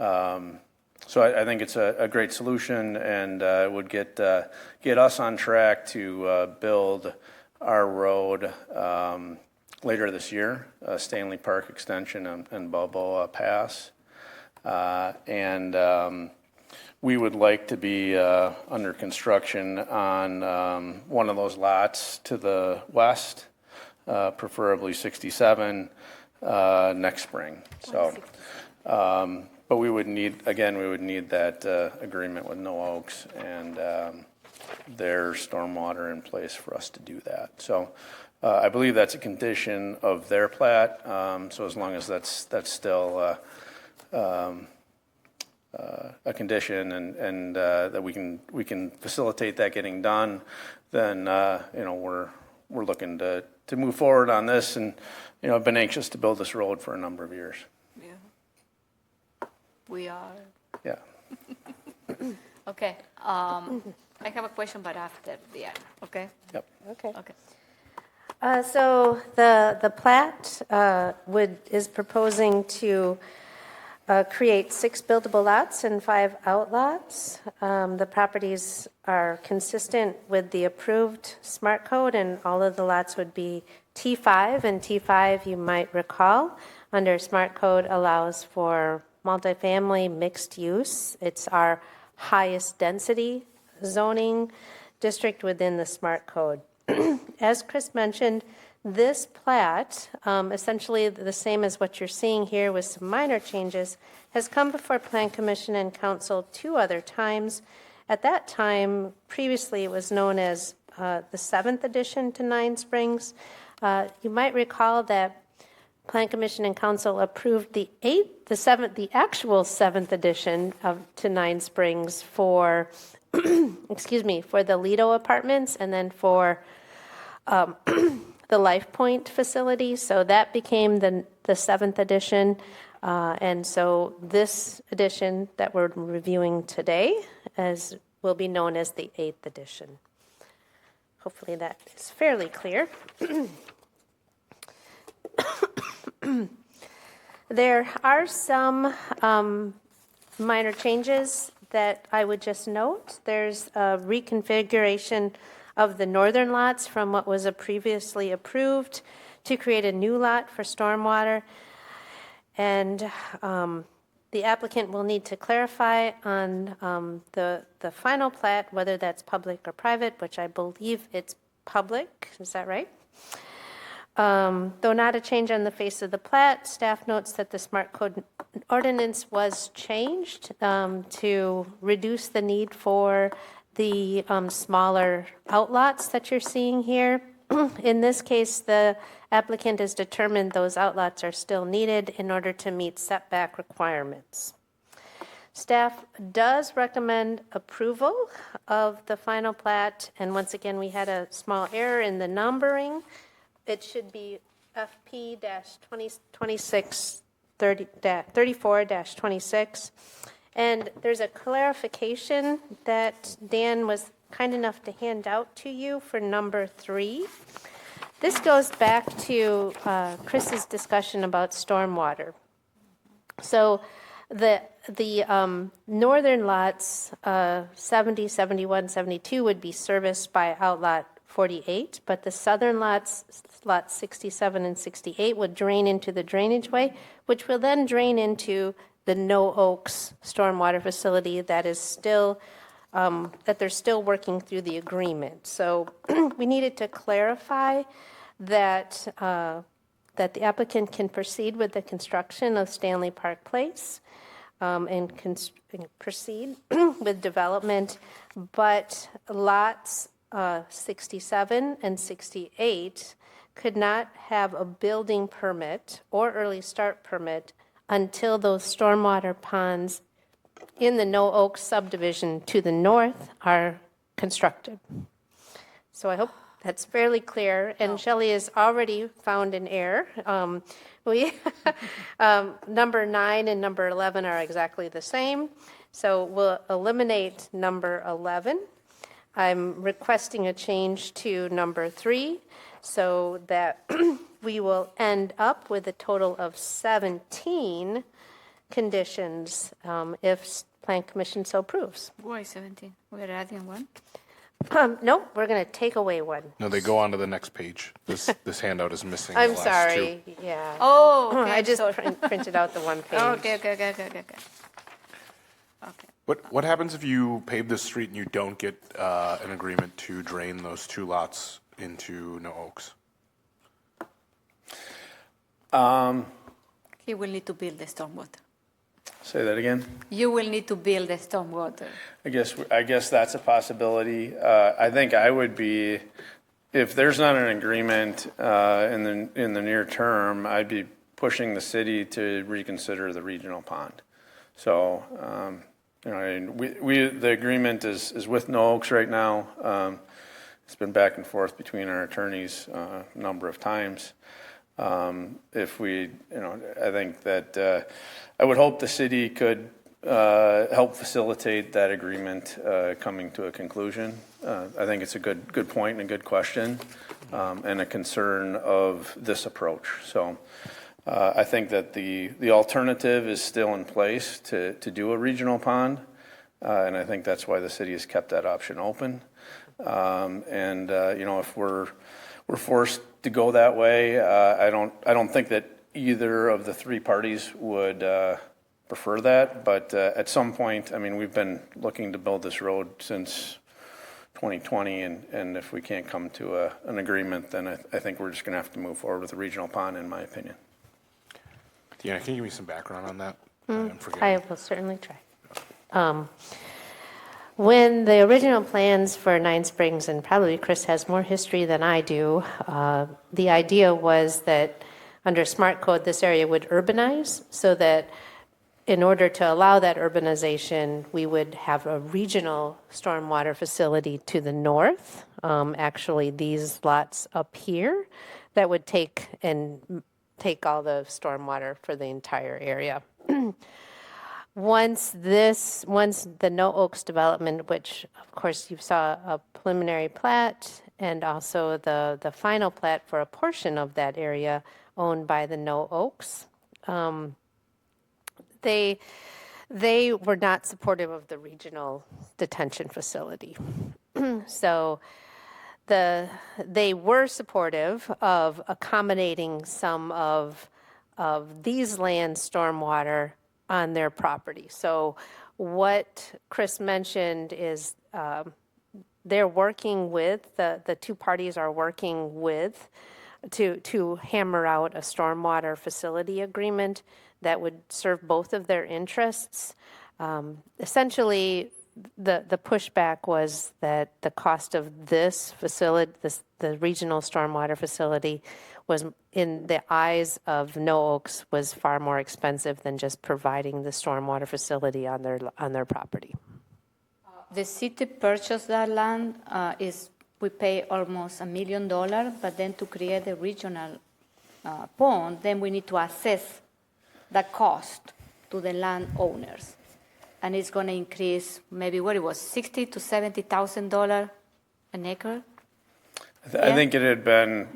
I think it's a great solution, and would get us on track to build our road later this year, Stanley Park Extension and Balboa Pass, and we would like to be under construction on one of those lots to the west, preferably 67, next spring. So, but we would need that agreement with No Oaks and their stormwater in place for us to do that. So I believe that's a condition of their plat. So as long as that's still a condition, and that we can facilitate that getting done, then we're looking to move forward on this, and I've been anxious to build this road for a number of years. Yeah. We are. Yeah. Okay. I have a question, but after the end. Okay. Yep. Okay. Okay. So the plat is proposing to create 6 buildable lots and 5 outlots. The properties are consistent with the approved smart code, and all of the lots would be T5. And T5, you might recall, under smart code allows for multifamily mixed use. It's our highest density zoning district within the smart code. As Chris mentioned, this plat, essentially the same as what you're seeing here with some minor changes, has come before Plan Commission and Council 2 other times. At that time, previously it was known as the 7th edition to Nine Springs. You might recall that Plan Commission and Council approved the actual 7th edition to Nine Springs for, excuse me, for the Lido apartments and then for the Life Point facility. So that became the 7th edition. And so this edition that we're reviewing today will be known as the 8th edition. Hopefully that is fairly clear. There are some minor changes that I would just note. There's a reconfiguration of the northern lots from what was previously approved to create a new lot for stormwater. And the applicant will need to clarify on the final plat whether that's public or private, which I believe it's public. Is that right? Though not a change on the face of the plat, staff notes that the smart code ordinance was changed to reduce the need for the smaller outlots that you're seeing here. In this case, the applicant has determined those outlots are still needed in order to meet setback requirements. Staff does recommend approval of the final plat, and once again, we had a small error in the numbering. It should be FP-34-26, and there's a clarification that Dan was kind enough to hand out to you for number 3. This goes back to Chris's discussion about stormwater. So the northern lots, 70, 71, 72, would be serviced by outlot 48, but the southern lots, lots 67 and 68, would drain into the drainage way, which will then drain into the No Oaks stormwater facility that is still, that they're still working through the agreement. So we needed to clarify that, that the applicant can proceed with the construction of Stanley Park Place and proceed with development, but lots 67 and 68 could not have a building permit or early start permit until those stormwater ponds in the No Oaks subdivision to the north are constructed. So I hope that's fairly clear. And Shelley has already found an error. Number 9 and number 11 are exactly the same. So we'll eliminate number 11. I'm requesting a change to number 3 so that we will end up with a total of 17 conditions if Plan Commission so approves. Why 17? We're adding one? No, we're going to take away one. No, they go on to the next page. This handout is missing I'm the last sorry. 2. Yeah. Oh, okay. I just printed out the one page. Okay. What happens if you pave this street and you don't get an agreement to drain those 2 lots into No Oaks? He will need to build the stormwater. Say that again? You will need to build the stormwater. I guess that's a possibility. I think I would be, if there's not an agreement in the near term, I'd be pushing the city to reconsider the regional pond. So, the agreement is with No Oaks right now. It's been back and forth between our attorneys a number of times. If we, I think that I would hope the city could help facilitate that agreement coming to a conclusion. I think it's a good point and a good question. and a concern of this approach. So I think that the alternative is still in place to do a regional pond, and I think that's why the city has kept that option open. If we're forced to go that way, I don't think that either of the three parties would prefer that. But at some point, I mean, we've been looking to build this road since 2020, and if we can't come to an agreement, then I think we're just going to have to move forward with a regional pond, in my opinion. Deanna, can you give me some background on that? I will certainly try. When the original plans for Nine Springs, and probably Chris has more history than I do, the idea was that under SMART code, this area would urbanize, so that in order to allow that urbanization, we would have a regional stormwater facility to the north, actually these lots up here, that would take all the stormwater for the entire area. Once the No Oaks development, which of course you saw a preliminary plat and also the final plat for a portion of that area owned by the No Oaks, they were not supportive of the regional detention facility. So they were supportive of accommodating some of these land stormwater on their property. So what Chris mentioned is they're working with, the two parties are working with to hammer out a stormwater facility agreement that would serve both of their interests. Essentially, the pushback was that the cost of this facility, the regional stormwater facility, was, in the eyes of No Oaks, was far more expensive than just providing the stormwater facility on their property. The city purchased that land. We pay almost $1 million, but then to create the regional pond, then we need to assess the cost to the landowners, and it's going to increase maybe what it was, $60,000 to $70,000 an acre. I think it had been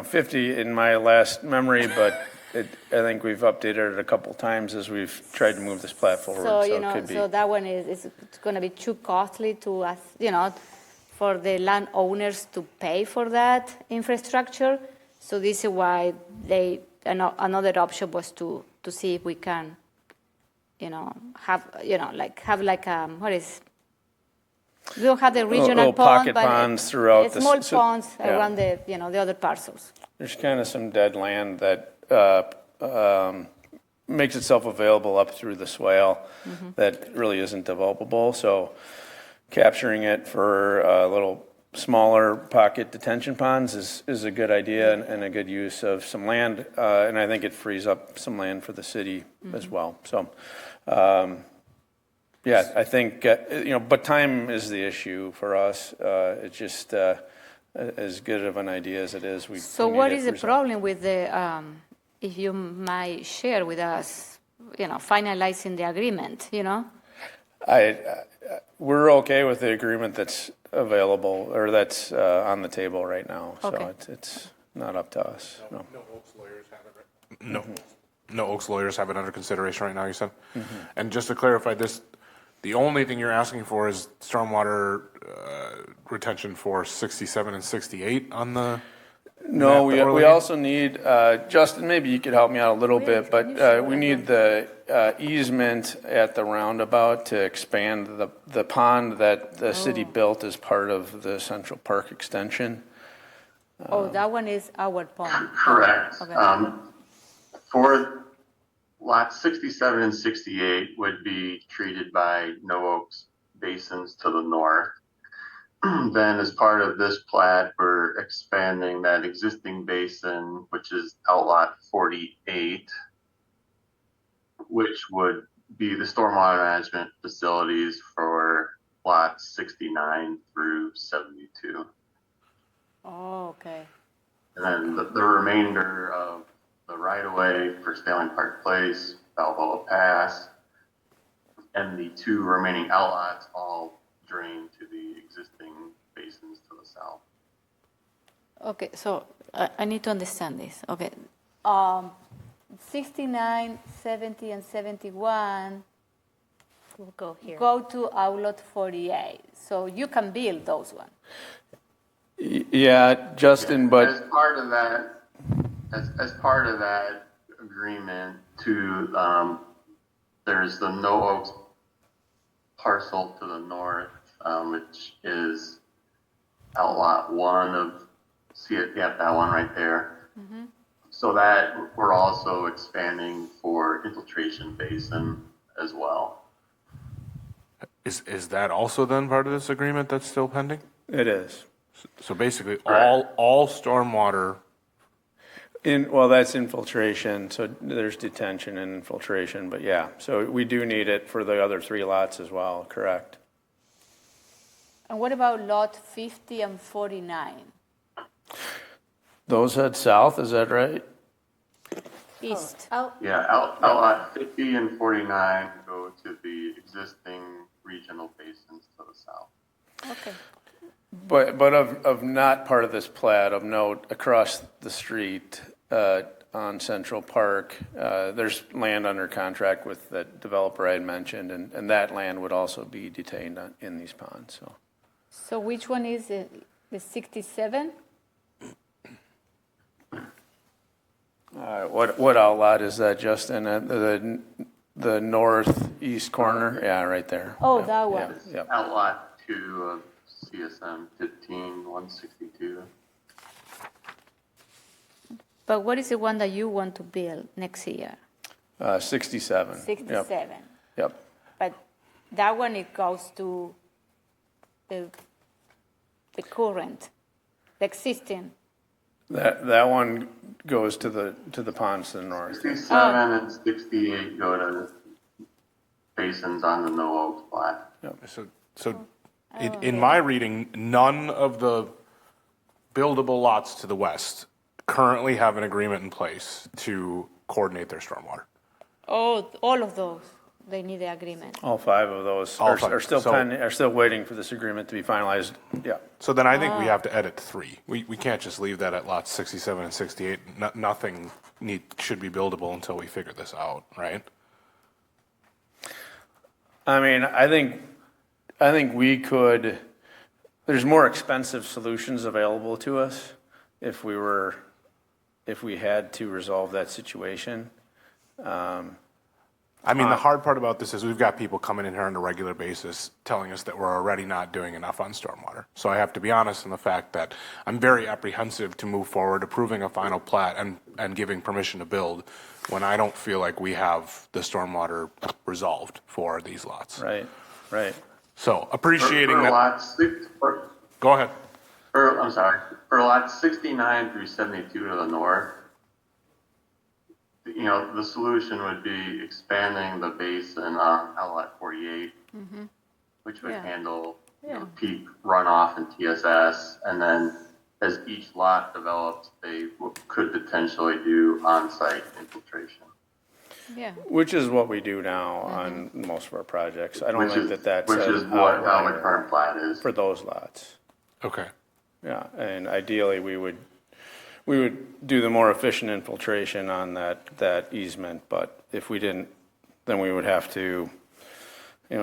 50 in my last memory, but I think we've updated it a couple times as we've tried to move this plat forward. So it could be. so that one it's going to be too costly to us, for the landowners to pay for that infrastructure. So this is why another option was to see if we can, have what is. We don't have the regional pond, pocket but ponds throughout small ponds around the other parcels. There's kind of some dead land that makes itself available up through the swale that really isn't developable. So capturing it for a little smaller pocket detention ponds is a good idea and a good use of some land, and I think it frees up some land for the city as well. So. I think, but time is the issue for us. It's just as good of an idea as it is. So what is the problem with if you might share with us, finalizing the agreement, We're okay with the agreement that's available, or that's on the table right now. So it's not up to us. No. No Oaks lawyers have it right. No Oaks lawyers have it under consideration right now, you said? And just to clarify this, the only thing you're asking for is stormwater retention for 67 and 68 on the No, we also need, Justin, maybe you could help me out a little bit, but we need the easement at the roundabout to expand the pond that the city built as part of the Central Park extension. That one is our pond. Correct. Okay. For lots 67 and 68 would be treated by No Oaks basins to the north. Then as part of this plat, we're expanding that existing basin, which is outlot 48, which would be the stormwater management facilities for lots 69 through 72. Oh, okay. And then the remainder of the right-of-way for Stanley Park Place, Balboa Pass, and the two remaining outlots all drain to the existing basins to the south. Okay, so I need to understand this. Okay. 69, 70, and 71 We'll go here. go to Outlet 48. So you can build those ones. Yeah, Justin, but As part of that, as part of that agreement to, there's the No Oaks parcel to the north, which is outlot 1 of, see it, yeah, that one right there. So that we're also expanding for infiltration basin as well. Is that also then part of this agreement that's still pending? it is. So basically, all stormwater. Well, that's infiltration, so there's detention and infiltration, but yeah. So we do need it for the other 3 lots as well, correct? And what about lot 50 and 49? Those head south, is that right? East. Oh, Yeah, outlot 50 and 49 go to the existing regional basins to the south. Okay. But of not part of this plat, of note, across the street on Central Park, there's land under contract with the developer I had mentioned, and that land would also be detained in these ponds, so. So which one is it? The 67? What outlot is that, Justin? The northeast corner? Yeah, right there. Oh, Yep, that one. yep, yep. Outlot 2 of CSM 15-162. But what is the one that you want to build next year? 67. 67. Yep. But that one, it goes to the current, the existing. That one goes to the ponds to the north. 67 and 68 go to basins on the No Oaks plat. So in my reading, none of the buildable lots to the west currently have an agreement in place to coordinate their stormwater. Oh, all of those, they need the agreement. All 5 of those All 5. are still So- pending, are still waiting for this agreement to be finalized. Yeah. So then I think we have to edit 3. We can't just leave that at lots 67 and 68. Nothing should be buildable until we figure this out, right? I mean, I think we could, there's more expensive solutions available to us if we had to resolve that situation. I mean, the hard part about this is we've got people coming in here on a regular basis telling us that we're already not doing enough on stormwater. So I have to be honest in the fact that I'm very apprehensive to move forward, approving a final plat and giving permission to build when I don't feel like we have the stormwater resolved for these lots. Right, right. So appreciating For that. lots Go ahead. I'm sorry. For lots 69 through 72 to the north, you know, the solution would be expanding the basin on outlet 48, which would Yeah. handle you know, Yeah. peak runoff and TSS, and then as each lot develops, they could potentially do on-site infiltration. Yeah. Which is what we do now on most of our projects. I don't Which think is- that's which is what how the outlier current plat is. for those lots. Okay. Yeah, and ideally, we would do the more efficient infiltration on that easement, but if we didn't, then we would have to,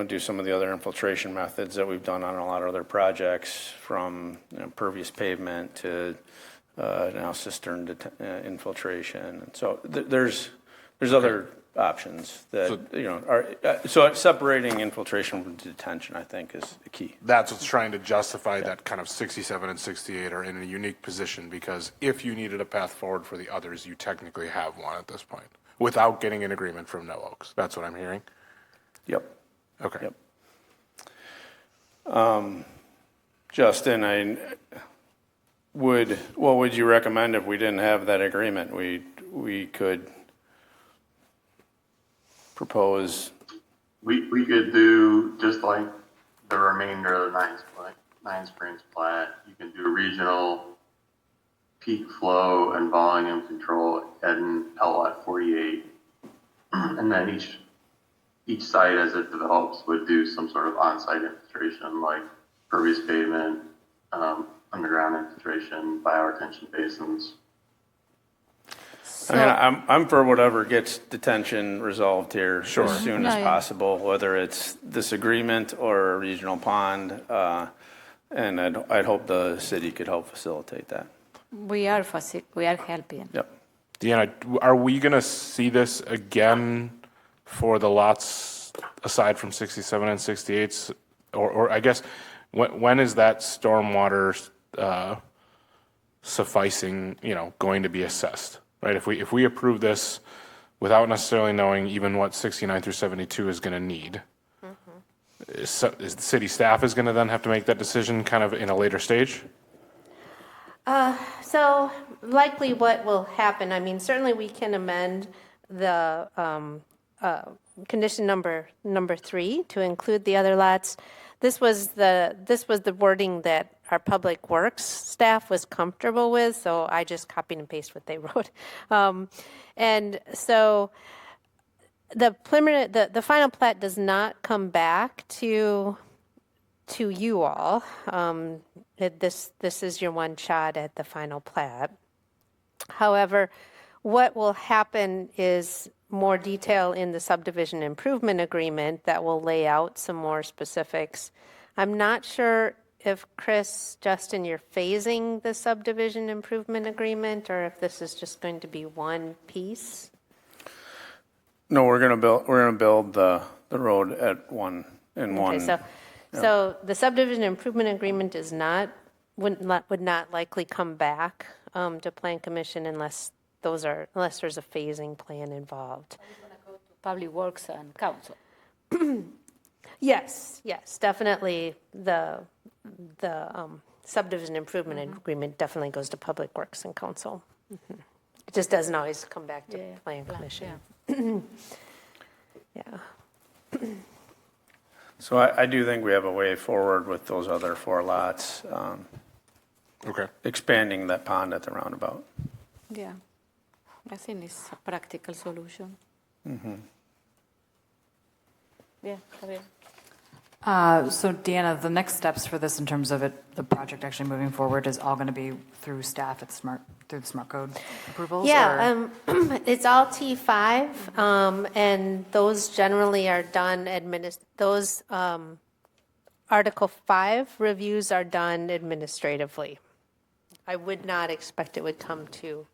do some of the other infiltration methods that we've done on a lot of other projects, from pervious pavement to now cistern infiltration. And so there's other options that, so separating infiltration from detention, I think, is the key. That's what's trying to justify that kind of 67 and 68 are in a unique position, because if you needed a path forward for the others, you technically have one at this point without getting an agreement from No Oaks. That's what I'm hearing. Yep. Okay. Yep. Justin, what would you recommend if we didn't have that agreement? We could propose. We could do just like the remainder of the Nine Springs plat. You can do regional peak flow and volume control at outlet 48, and then each site as it develops would do some sort of on-site infiltration, like pervious pavement, underground infiltration, bioretention basins. I mean, I'm for whatever gets detention resolved here as soon as possible, whether it's this agreement or a regional pond. And I'd hope the city could help facilitate that. We are helping. Yep. Deanna, are we going to see this again for the lots aside from 67 and 68? Or I guess, when is that stormwater sufficing, going to be assessed? Right? If we approve this without necessarily knowing even what 69 through 72 is going to need, is the city staff is going to then have to make that decision kind of in a later stage? So likely what will happen, I mean, certainly we can amend the condition number 3 to include the other lots. This was the wording that our public works staff was comfortable with, so I just copied and pasted what they wrote. And so the final plat does not come back to you all. This is your one shot at the final plat. However, what will happen is more detail in the subdivision improvement agreement that will lay out some more specifics. I'm not sure if Chris, Justin, you're phasing the subdivision improvement agreement, or if this is just going to be one piece. No, we're gonna build the road at one. So the subdivision improvement agreement would not likely come back to Plan Commission unless there's a phasing plan involved. It's going to go to Public Works and Council. Yes, definitely. The subdivision improvement agreement definitely goes to Public Works and Council. It just doesn't always come back to Plan Commission. Yeah. So I do think we have a way forward with those other 4 lots. Expanding that pond at the roundabout. Yeah, I think it's a practical solution. Yeah, So Deanna, the next steps for this in terms of the project actually moving forward is all going to be through staff through the smart code approvals? Yeah, it's all T5, and those generally are done, Article 5 reviews are done administratively. I would not expect it would come to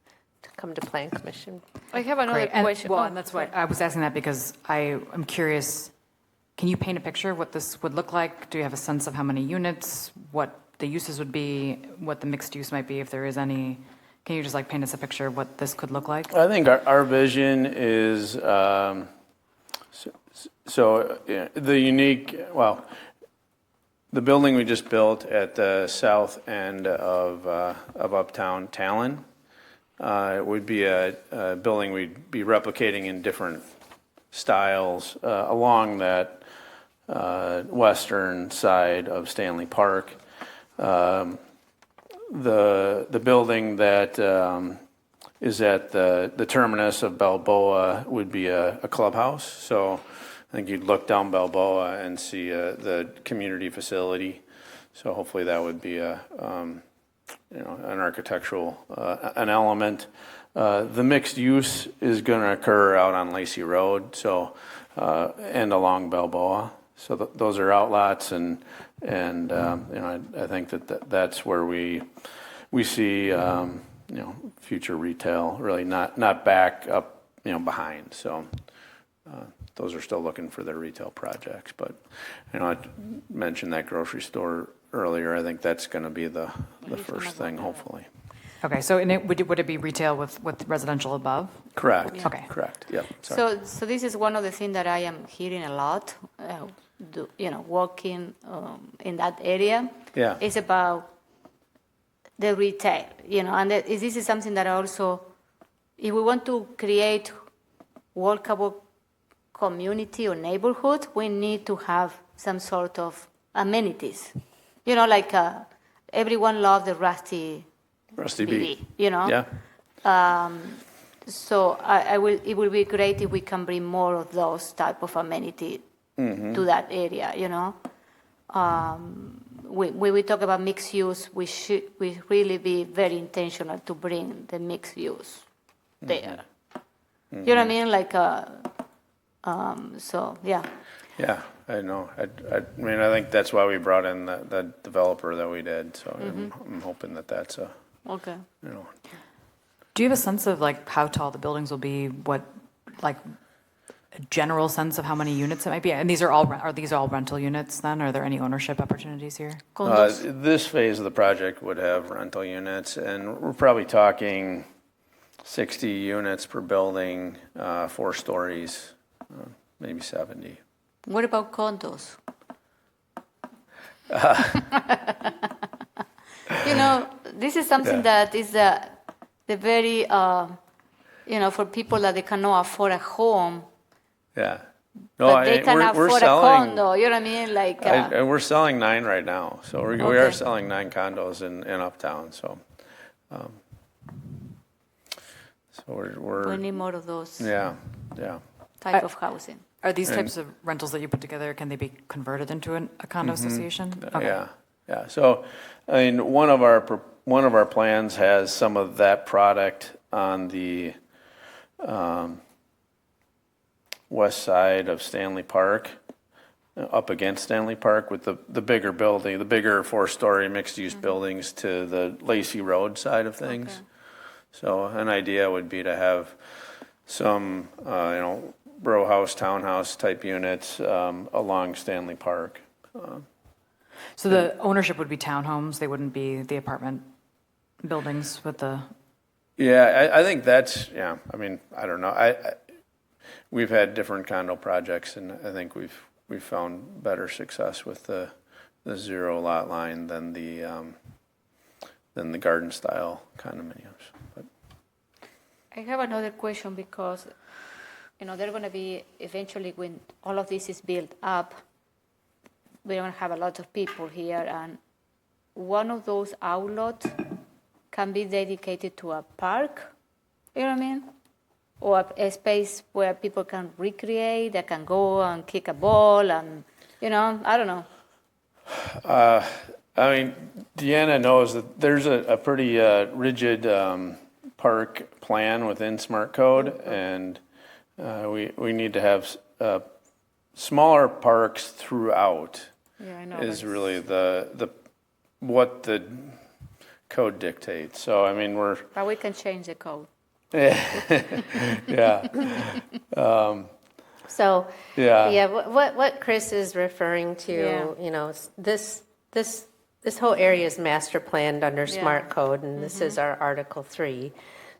Plan Commission. I have another question. And that's why I was asking that, because I am curious, can you paint a picture of what this would look like? Do you have a sense of how many units, what the uses would be, what the mixed use might be, if there is any? Can you just paint us a picture of what this could look like? I think our vision is, the building we just built at the south end of Uptown Talon would be a building we'd be replicating in different styles along that western side of Stanley Park. The building that is at the terminus of Balboa would be a clubhouse. So I think you'd look down Balboa and see the community facility. So hopefully that would be an architectural an element. The mixed use is going to occur out on Lacey Road, so and along Balboa. So those are outlots, and I think that's where we see future retail, really not back up behind. So those are still looking for their retail projects, but I mentioned that grocery store earlier. I think that's going to be the first thing, hopefully. Okay, so would it be retail with residential above? Correct. Okay. Correct. Yeah. So this is one of the things that I am hearing a lot. Walking in that area. Yeah. It's about the retail. And this is something that also, if we want to create walkable community or neighborhood, we need to have some sort of amenities. Everyone loves the Rusty Bee. Yeah. So it will be great if we can bring more of those type of amenity to that area. we talk about mixed use, we really be very intentional to bring the mixed use there. You know what I mean? Like, so, yeah. Yeah, I know. I mean, I think that's why we brought in the developer that we did, so I'm hoping that that's a, Okay. you know. Do you have a sense of like how tall the buildings will be? What, like, a general sense of how many units it might be? And are these all rental units then? Are there any ownership opportunities here? This phase of the project would have rental units, and we're probably talking 60 units per building, 4 stories, maybe 70. What about condos? You know, this is something that is the very, you know, for people that they cannot afford a home. Yeah. But they can afford a condo, you know what I mean? Like, and we're selling 9 right now, so we are selling 9 condos in Uptown. So, we need more of those. Yeah. Type of housing. Are these types of rentals that you put together, can they be converted into a condo association? Okay. Yeah. So, I mean, one of our plans has some of that product on the west side of Stanley Park, up against Stanley Park, with the bigger building, the bigger 4-story mixed-use buildings to the Lacey Road side of things. Okay. So an idea would be to have some, row house, townhouse type units along Stanley Park. So the ownership would be townhomes, they wouldn't be the apartment buildings with the... Yeah, I think that's, I mean, I don't know. We've had different condo projects, and I think we've found better success with the 0 lot line than the garden style condominiums. But I have another question because, you know, they're going to be eventually, when all of this is built up, we're going to have a lot of people here, and one of those outlets can be dedicated to a park, you know what I mean? Or a space where people can recreate, they can go and kick a ball, and, you know, I don't know. I mean, Deanna knows that there's a pretty rigid park plan within Smart Code, and we need to have smaller parks throughout. Yeah, I know. Is really the what the code dictates. So I mean, But we can change the code. Yeah. So, what Chris is referring to, you know, this whole area is master planned under Smart Code, and this is our Article 3.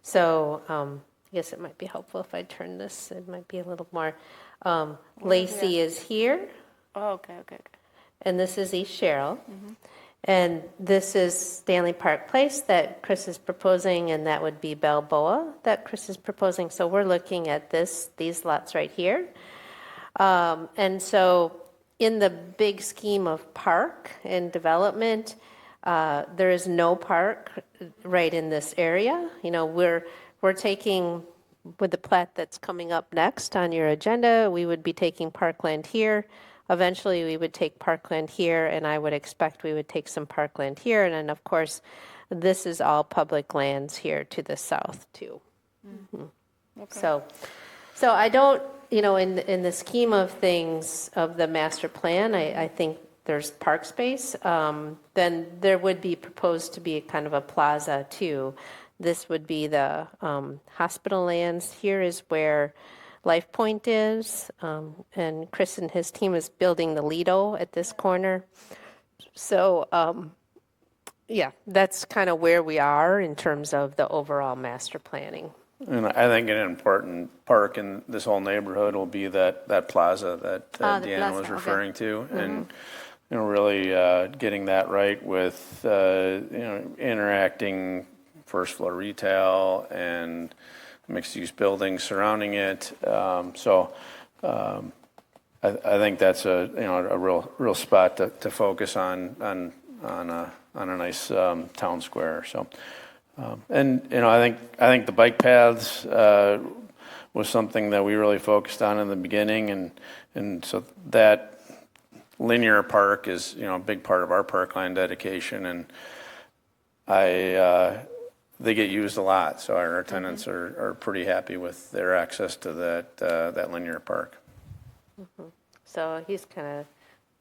So, I guess it might be helpful if I turn this. It might be a little more. Lacey is here. Oh, okay. And this is East Sherrill. And this is Stanley Park Place that Chris is proposing, and that would be Balboa that Chris is proposing. So we're looking at these lots right here. And so in the big scheme of park and development, there is no park right in this area. You know, we're taking, with the plat that's coming up next on your agenda, we would be taking parkland here. Eventually, we would take parkland here, and I would expect we would take some parkland here. And then, of course, this is all public lands here to the south, too. Okay. So I don't, you know, in the scheme of things of the master plan, I think there's park space. Then there would be proposed to be kind of a plaza, too. This would be the hospital lands. Here is where Life Point is, and Chris and his team is building the Lido at this corner. So, that's kind of where we are in terms of the overall master planning. And I think an important park in this whole neighborhood will be that plaza that Deanna was referring to, and you know, really getting that right with interacting first floor retail and mixed-use buildings surrounding it. So I think that's a real spot to focus on a nice town square. So and you know, I think the bike paths was something that we really focused on in the beginning, and so that linear park is, a big part of our parkland dedication, and they get used a lot. So our tenants are pretty happy with their access to that linear park. So he's kind of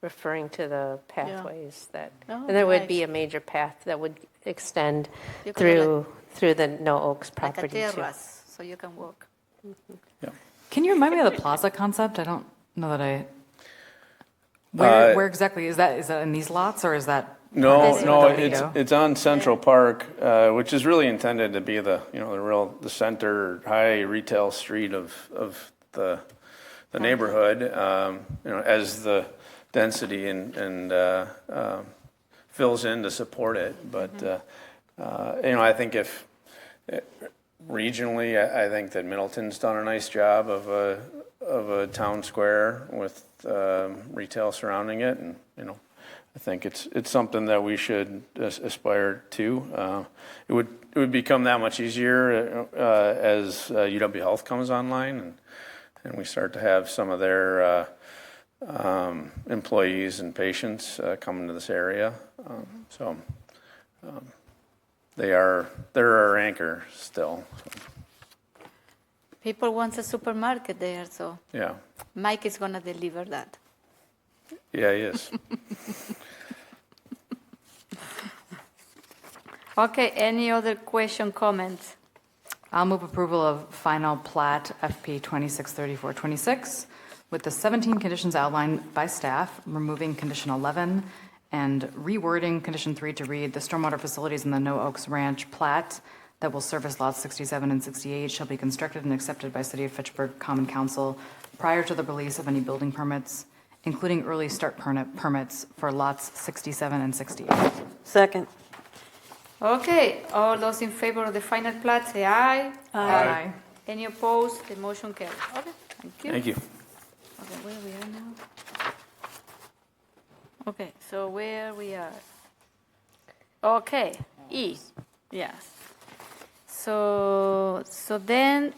referring to the pathways that, Oh, and there would nice. be a major path that would extend You could do through the No Oaks like a property too. terrace, so you can walk. Can you remind me of the plaza concept? I don't know that I. Where exactly is that? Is that in these lots or is that? No, it's on Central Park, which is really intended to be the center high retail street of the neighborhood. As the density and fills in to support it. But I think if regionally, I think that Middleton's done a nice job of a town square with retail surrounding it, and I think it's something that we should aspire to. It would become that much easier as UW Health comes online and we start to have some of their employees and patients come into this area. They're our anchor still. People want a supermarket there, so Yeah. Mike is going to deliver that. Yeah, he is. Okay, any other question, comments? I'll move approval of final plat FP 263426 with the 17 conditions outlined by staff, removing condition 11 and rewording condition 3 to read, the stormwater facilities in the No Oaks Ranch plat that will service lots 67 and 68 shall be constructed and accepted by City of Fitchburg Common Council prior to the release of any building permits, including early start permits for lots 67 and 68. Second. Okay, all those in favor of the final plat, say aye. Aye. Any opposed? The motion carries. Okay, thank you. Thank you. Okay, where we are now? Okay, so where we are? Okay, E, yes. So then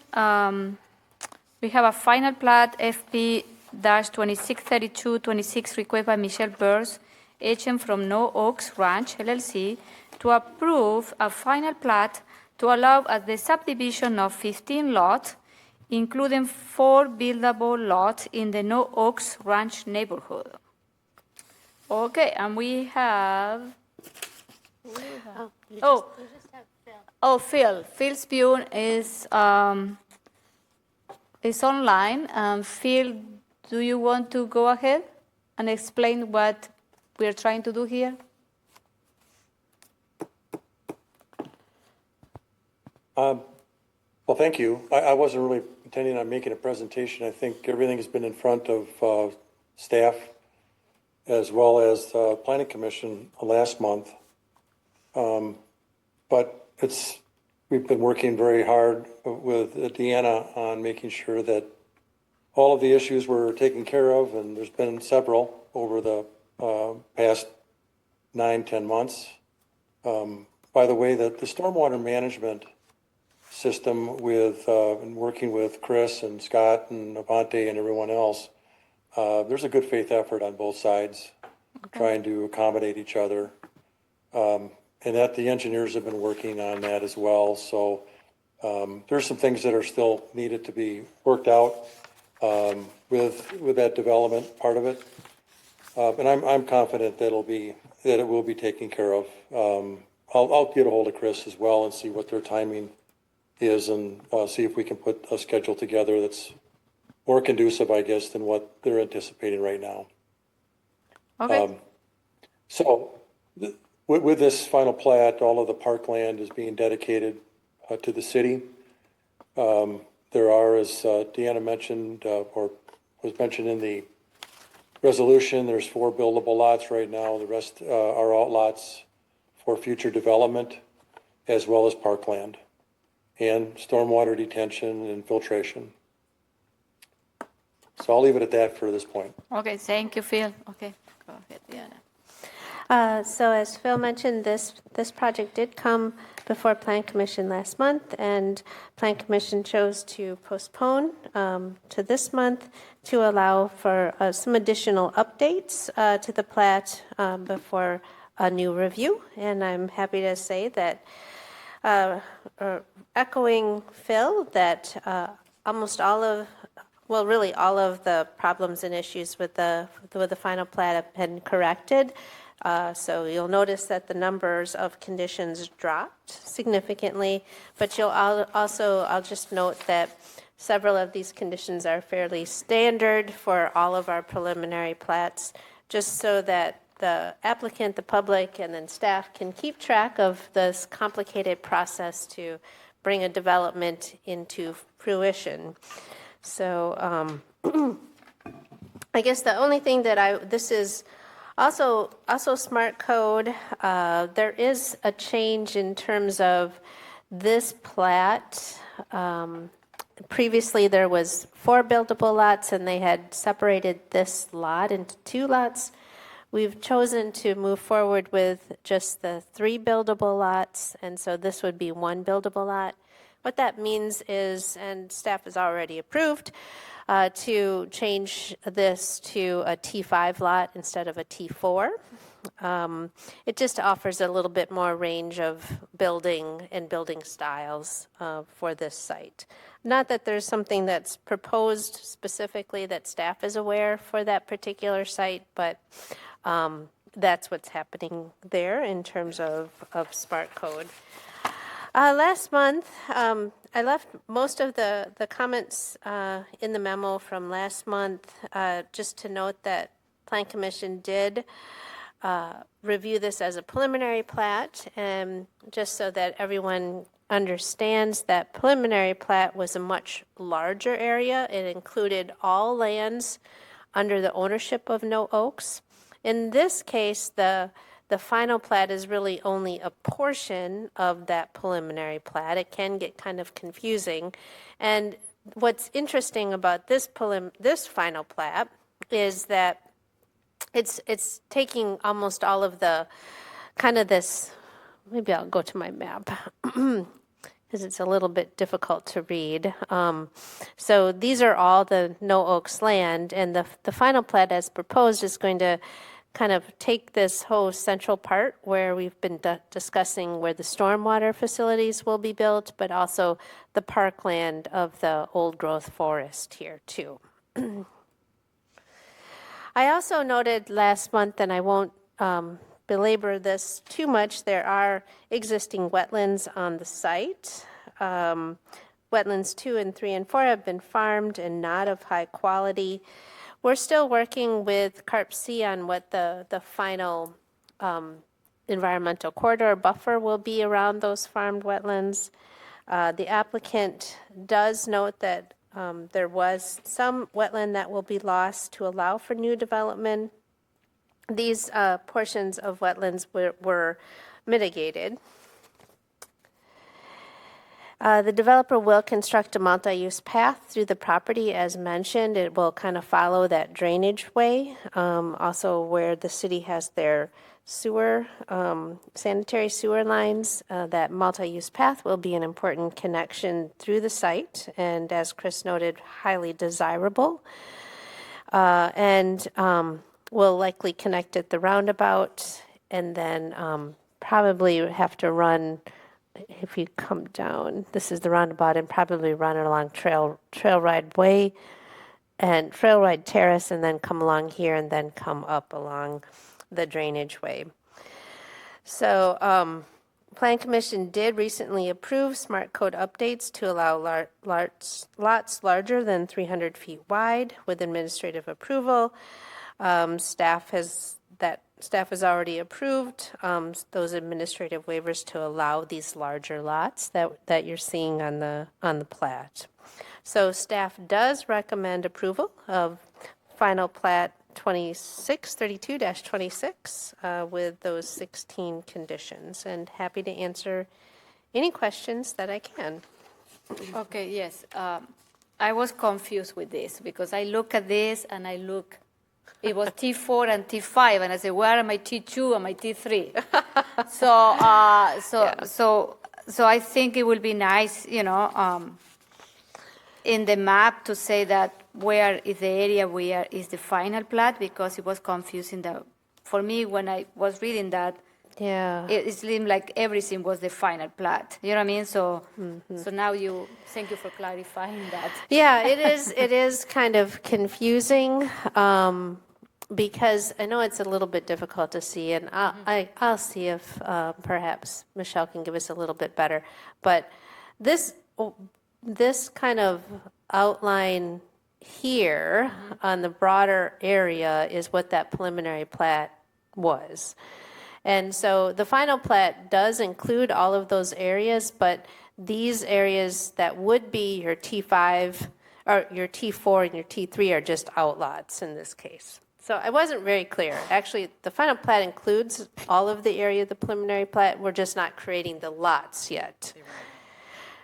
we have a final plat FP-263226 request by Michelle Burrs, agent from No Oaks Ranch LLC, to approve a final plat to allow the subdivision of 15 lots, including 4 buildable lots in the No Oaks Ranch neighborhood. Okay, and we have. Phil. Phil Spune is online. Phil, do you want to go ahead and explain what we're trying to do here? Well, thank you. I wasn't really intending on making a presentation. I think everything has been in front of staff as well as the Planning Commission last month. But we've been working very hard with Deanna on making sure that all of the issues were taken care of, and there's been several over the past 9-10 months. By the way, that the stormwater management system with working with Chris and Scott and Avante and everyone else, there's a good faith effort on both sides, trying to accommodate each other. And that the engineers have been working on that as well. So there's some things that are still needed to be worked out with that development part of it. And I'm confident that it will be taken care of. I'll get a hold of Chris as well and see what their timing is, and see if we can put a schedule together that's more conducive, I guess, than what they're anticipating right now. Okay. With this final plat, all of the parkland is being dedicated to the city. There are, as Deanna mentioned, or was mentioned in the resolution, there's 4 buildable lots right now. The rest are outlots for future development, as well as parkland and stormwater detention and filtration. So I'll leave it at that for this point. Okay, thank you, Phil. Okay, go ahead, Diana. So as Phil mentioned, this project did come before Plan Commission last month, and Plan Commission chose to postpone to this month to allow for some additional updates to the plat before a new review. And I'm happy to say that, echoing Phil, that almost all of, well, really all of the problems and issues with the final plat have been corrected. So you'll notice that the numbers of conditions dropped significantly, but I'll just note that several of these conditions are fairly standard for all of our preliminary plats, just so that the applicant, the public, and then staff can keep track of this complicated process to bring a development into fruition. So I guess the only thing that this is also smart code. There is a change in terms of this plat. Previously there was 4 buildable lots, and they had separated this lot into 2 lots. We've chosen to move forward with just the 3 buildable lots, and so this would be 1 buildable lot. What that means is, and staff has already approved, to change this to a T5 lot instead of a T4. It just offers a little bit more range of building and building styles for this site. Not that there's something that's proposed specifically that staff is aware for that particular site, but that's what's happening there in terms of smart code. Last month, I left most of the comments in the memo from last month, just to note that Plan Commission did review this as a preliminary plat, and just so that everyone understands that preliminary plat was a much larger area. It included all lands under the ownership of No Oaks. In this case, the final plat is really only a portion of that preliminary plat. It can get kind of confusing. And what's interesting about this final plat is that it's taking almost all of the kind of this, maybe I'll go to my map because it's a little bit difficult to read. So these are all the No Oaks land, and the final plat as proposed is going to kind of take this whole central part where we've been discussing where the stormwater facilities will be built, but also the parkland of the old growth forest here too. I also noted last month, and I won't belabor this too much, there are existing wetlands on the site. Wetlands 2 and 3 and 4 have been farmed and not of high quality. We're still working with CARP-C on what the final environmental corridor buffer will be around those farmed wetlands. The applicant does note that there was some wetland that will be lost to allow for new development. These portions of wetlands were mitigated. The developer will construct a multi-use path through the property as mentioned. It will kind of follow that drainage way, also where the city has their sewer, sanitary sewer lines. That multi-use path will be an important connection through the site, and as Chris noted, highly desirable. And we'll likely connect at the roundabout, and then probably have to run, if you come down, this is the roundabout, and probably run along Trail Ride Way and Trail Ride Terrace, and then come along here and then come up along the drainage way. So Plan Commission did recently approve smart code updates to allow lots larger than 300 feet wide with administrative approval. Staff has already approved those administrative waivers to allow these larger lots that you're seeing on the plat. So staff does recommend approval of final plat 2632-26 with those 16 conditions, and happy to answer any questions that I can. Okay, yes. I was confused with this because I look at this and I look it was T4 and T5, and I said, where are my T2 and my T3? So I think it will be nice, in the map to say that where is the area where is the final plat, because it was confusing for me when I was reading that. Yeah. It seemed like everything was the final plat. You know what I mean? So, so now thank you for clarifying that. Yeah, it is kind of confusing, because I know it's a little bit difficult to see, and I'll see if perhaps Michelle can give us a little bit better. But this kind of outline here on the broader area is what that preliminary plat was. And so the final plat does include all of those areas, but these areas that would be your T5 or your T4 and your T3 are just outlots in this case. So I wasn't very clear. Actually, the final plat includes all of the area of the preliminary plat. We're just not creating the lots yet.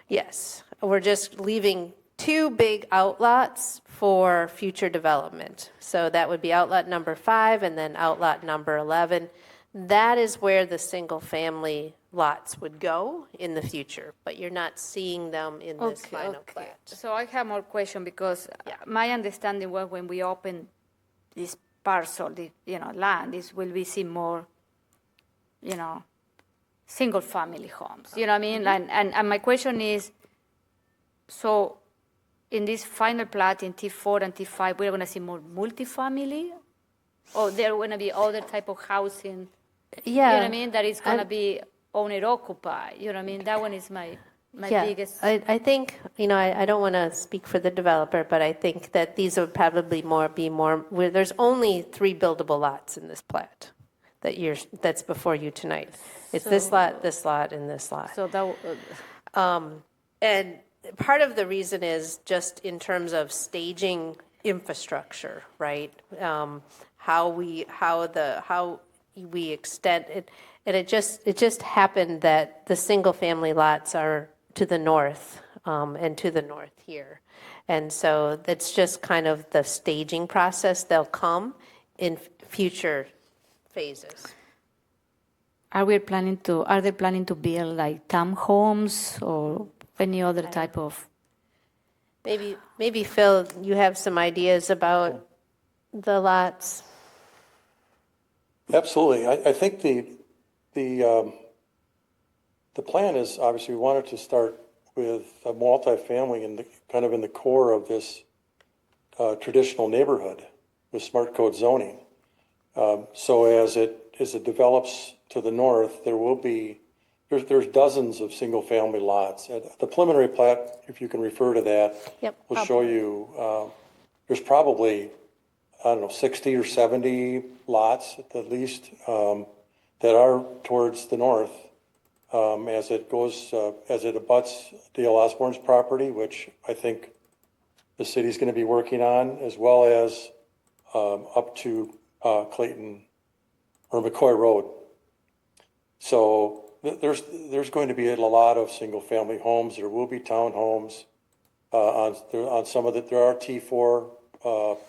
Yes, we're just leaving 2 big outlots for future development. So that would be outlot number 5 and then outlot number 11. That is where the single-family lots would go in the future, but you're not seeing them in this final plat. So I have more question because my understanding was when we open this parcel, the land, will we see more, single-family homes. You know what I mean? And my question is, so in this final plat in T4 and T5, we're going to see more multifamily, or there are going to be other type of housing? Yeah. You know what I mean? That is going to be owner-occupied. You know what I mean? That one is my biggest. I think, I don't want to speak for the developer, but I think that these would probably be more, where there's only 3 buildable lots in this plat that's before you tonight. It's this lot, and this lot. So that. And part of the reason is just in terms of staging infrastructure, right? How we extend it, and it just happened that the single family lots are to the north and to the north here, and so that's just kind of the staging process. They'll come in future phases. Are they planning to build like townhomes or any other type of? Maybe Phil, you have some ideas about the lots. Absolutely. I think the plan is, obviously, we wanted to start with a multifamily kind of in the core of this traditional neighborhood with smart code zoning. So as it develops to the north, there's dozens of single family lots. The preliminary plat, if you can refer to that, will show you there's probably, 60 or 70 lots at least that are towards the north as it abuts Dale Osborne's property, which I think the city's going to be working on, as well as up to Clayton or McCoy Road. So there's going to be a lot of single family homes. There will be townhomes on some of there are T4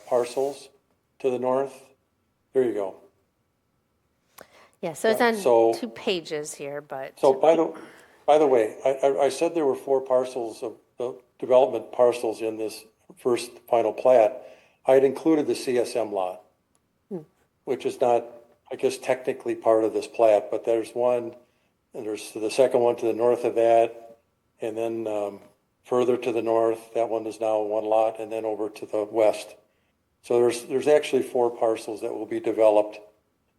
parcels to the north. There you go. Yeah, so it's on 2 pages here, but. So by the way, I said there were 4 parcels of development parcels in this first final plat. I had included the CSM lot, which is not, I guess, technically part of this plat, but there's one, and there's the second one to the north of that, and then further to the north, that one is now 1 lot, and then over to the west. So there's actually 4 parcels that will be developed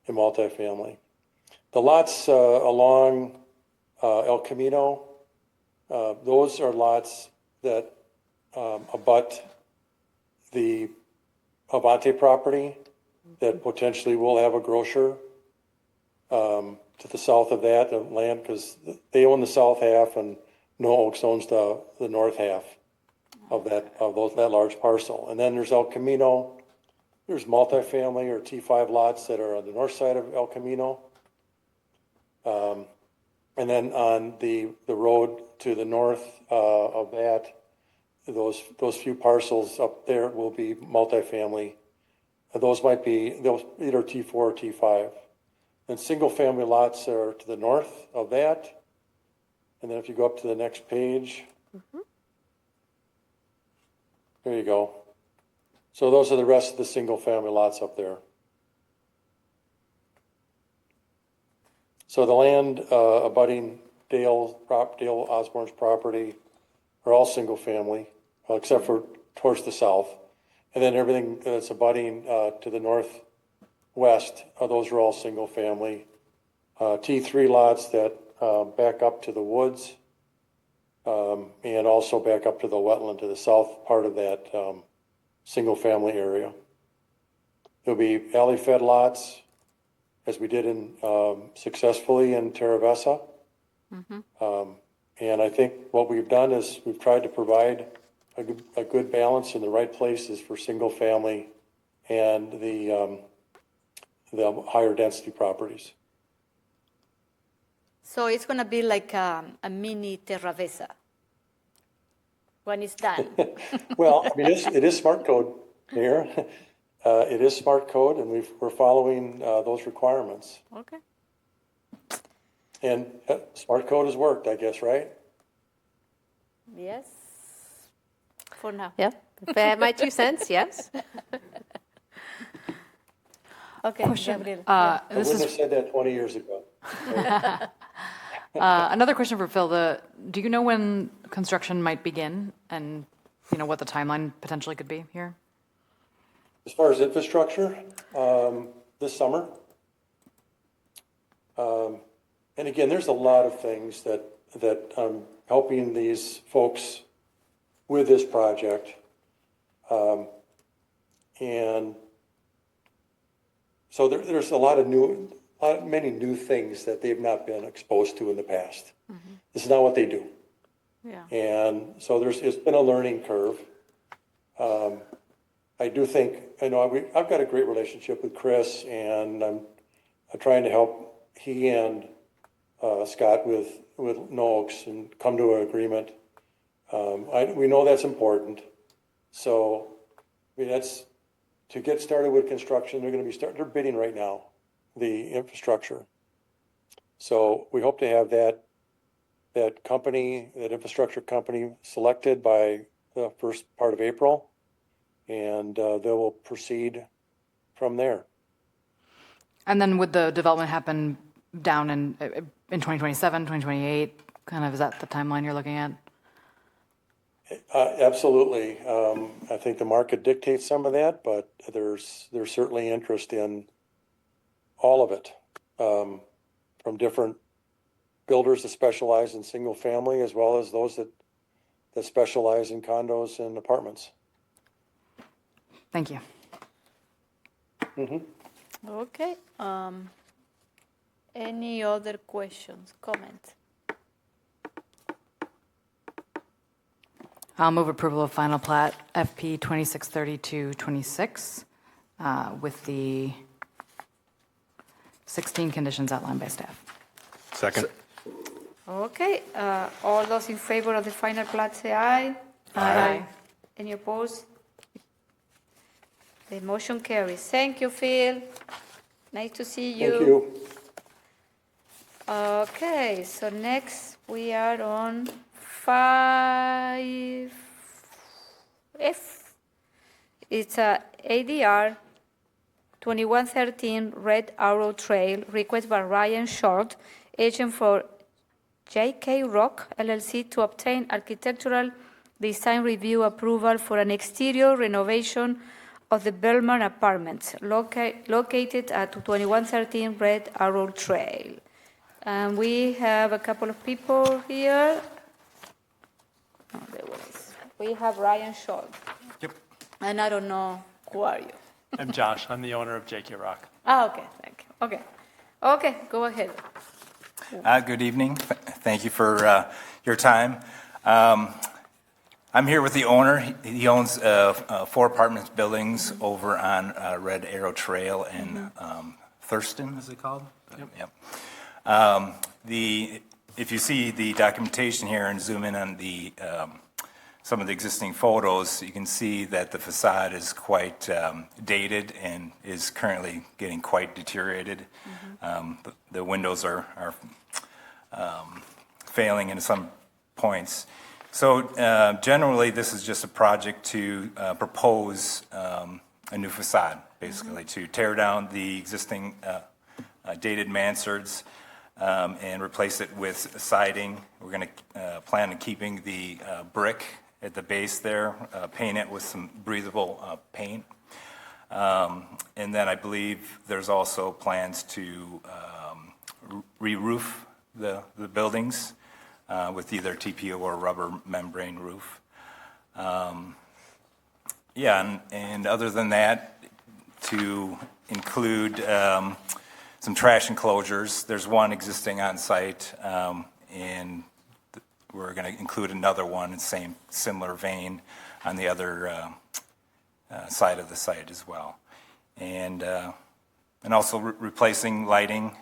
in multifamily. The lots along El Camino, those are lots that abut the Avante property that potentially will have a grocer to the south of that, the land, because they own the south half and No Oaks owns the north half of that large parcel. And then there's El Camino. There's multifamily or T5 lots that are on the north side of El Camino. And then on the road to the north of that, those few parcels up there will be multifamily Those might be either T4 or T5. And single-family lots are to the north of that. And then if you go up to the next page, there you go. So those are the rest of the single-family lots up there. So the land abutting Dale Osborne's property are all single-family, except for towards the south. And then everything that's abutting to the northwest, those are all single-family. T3 lots that back up to the woods and also back up to the wetland to the south part of that single-family area. There'll be alley-fed lots, as we did successfully in Terravesa. And I think what we've done is we've tried to provide a good balance in the right places for single-family and the higher density properties. So it's going to be like a mini Terravesa when it's done. Well, I mean, it is smart code here. It is smart code, and we're following those requirements. Okay. And smart code has worked, I guess, right? Yes. For now. Yep. If I have my 2 cents, yes. Okay, Gabriel. I wouldn't have said that 20 years ago. Another question for Phil. Do you know when construction might begin and, what the timeline potentially could be here? As far as infrastructure, this summer. And again, there's a lot of things that I'm helping these folks with this project. And so there's many new things that they've not been exposed to in the past. This is not what they do. Yeah. And so it's been a learning curve. I do think, I've got a great relationship with Chris, and I'm trying to help he and Scott with No Oaks and come to an agreement. We know that's important. So, that's to get started with construction. They're going to they're bidding right now, the infrastructure. So we hope to have that infrastructure company selected by the first part of April, and they will proceed from there. And then would the development happen down in 2027, 2028? Kind of, is that the timeline you're looking at? Absolutely. I think the market dictates some of that, but there's certainly interest in all of it, from different builders that specialize in single family as well as those that specialize in condos and apartments. Thank you. Okay. Any other questions, comments? I'll move approval of final plat FP 263226 with the 16 conditions outlined by staff. Second. Okay. All those in favor of the final plat say aye. Aye. Any opposed? The motion carries. Thank you, Phil. Nice to see you. Thank you. Okay, so next we are on 5F. It's a ADR 2113 Red Arrow Trail, request by Ryan Short, agent for J.K. Rock LLC, to obtain architectural design review approval for an exterior renovation of the Bellman Apartments located at 2113 Red Arrow Trail. And we have a couple of people here. Oh, there it is. We have Ryan Schultz. Yep. And I don't know, who are you? I'm Josh. I'm the owner of JK Rock. Ah, okay, thank you. Okay. Okay, go ahead. Good evening. Thank you for your time. I'm here with the owner. He owns 4 apartment buildings over on Red Arrow Trail in Thurston, is it called? Yep. If you see the documentation here and zoom in on the some of the existing photos, you can see that the facade is quite dated and is currently getting quite deteriorated. The windows are failing in some points. So generally, this is just a project to propose a new facade, basically, to tear down the existing dated mansards and replace it with siding. We're going to plan on keeping the brick at the base there, paint it with some breathable paint. And then I believe there's also plans to re-roof the buildings with either TPO or rubber membrane roof. And other than that, to include some trash enclosures. There's one existing on site, and we're going to include another one in the same similar vein on the other side of the site as well. And also replacing lighting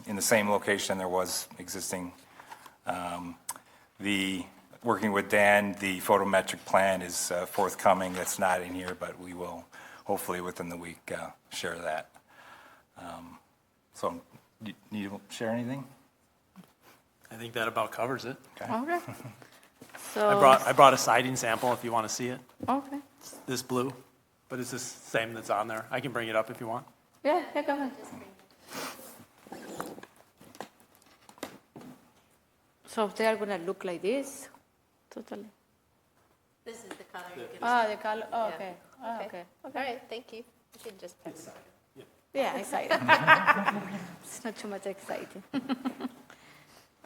in the same location there was existing. Working with Dan, the photometric plan is forthcoming. That's not in here, but we will hopefully within the week share that. So, do you need to share anything? I think that about covers it. Okay. So I brought a siding sample if you want to see it. Okay. It's this blue, but it's the same that's on there. I can bring it up if you want. Yeah, go ahead. So they are gonna look like this, totally. This is the color you're going Ah, the color. Oh, okay. Yeah. Oh, okay. All right, thank you. You should just. Yeah, excited. It's not too much exciting.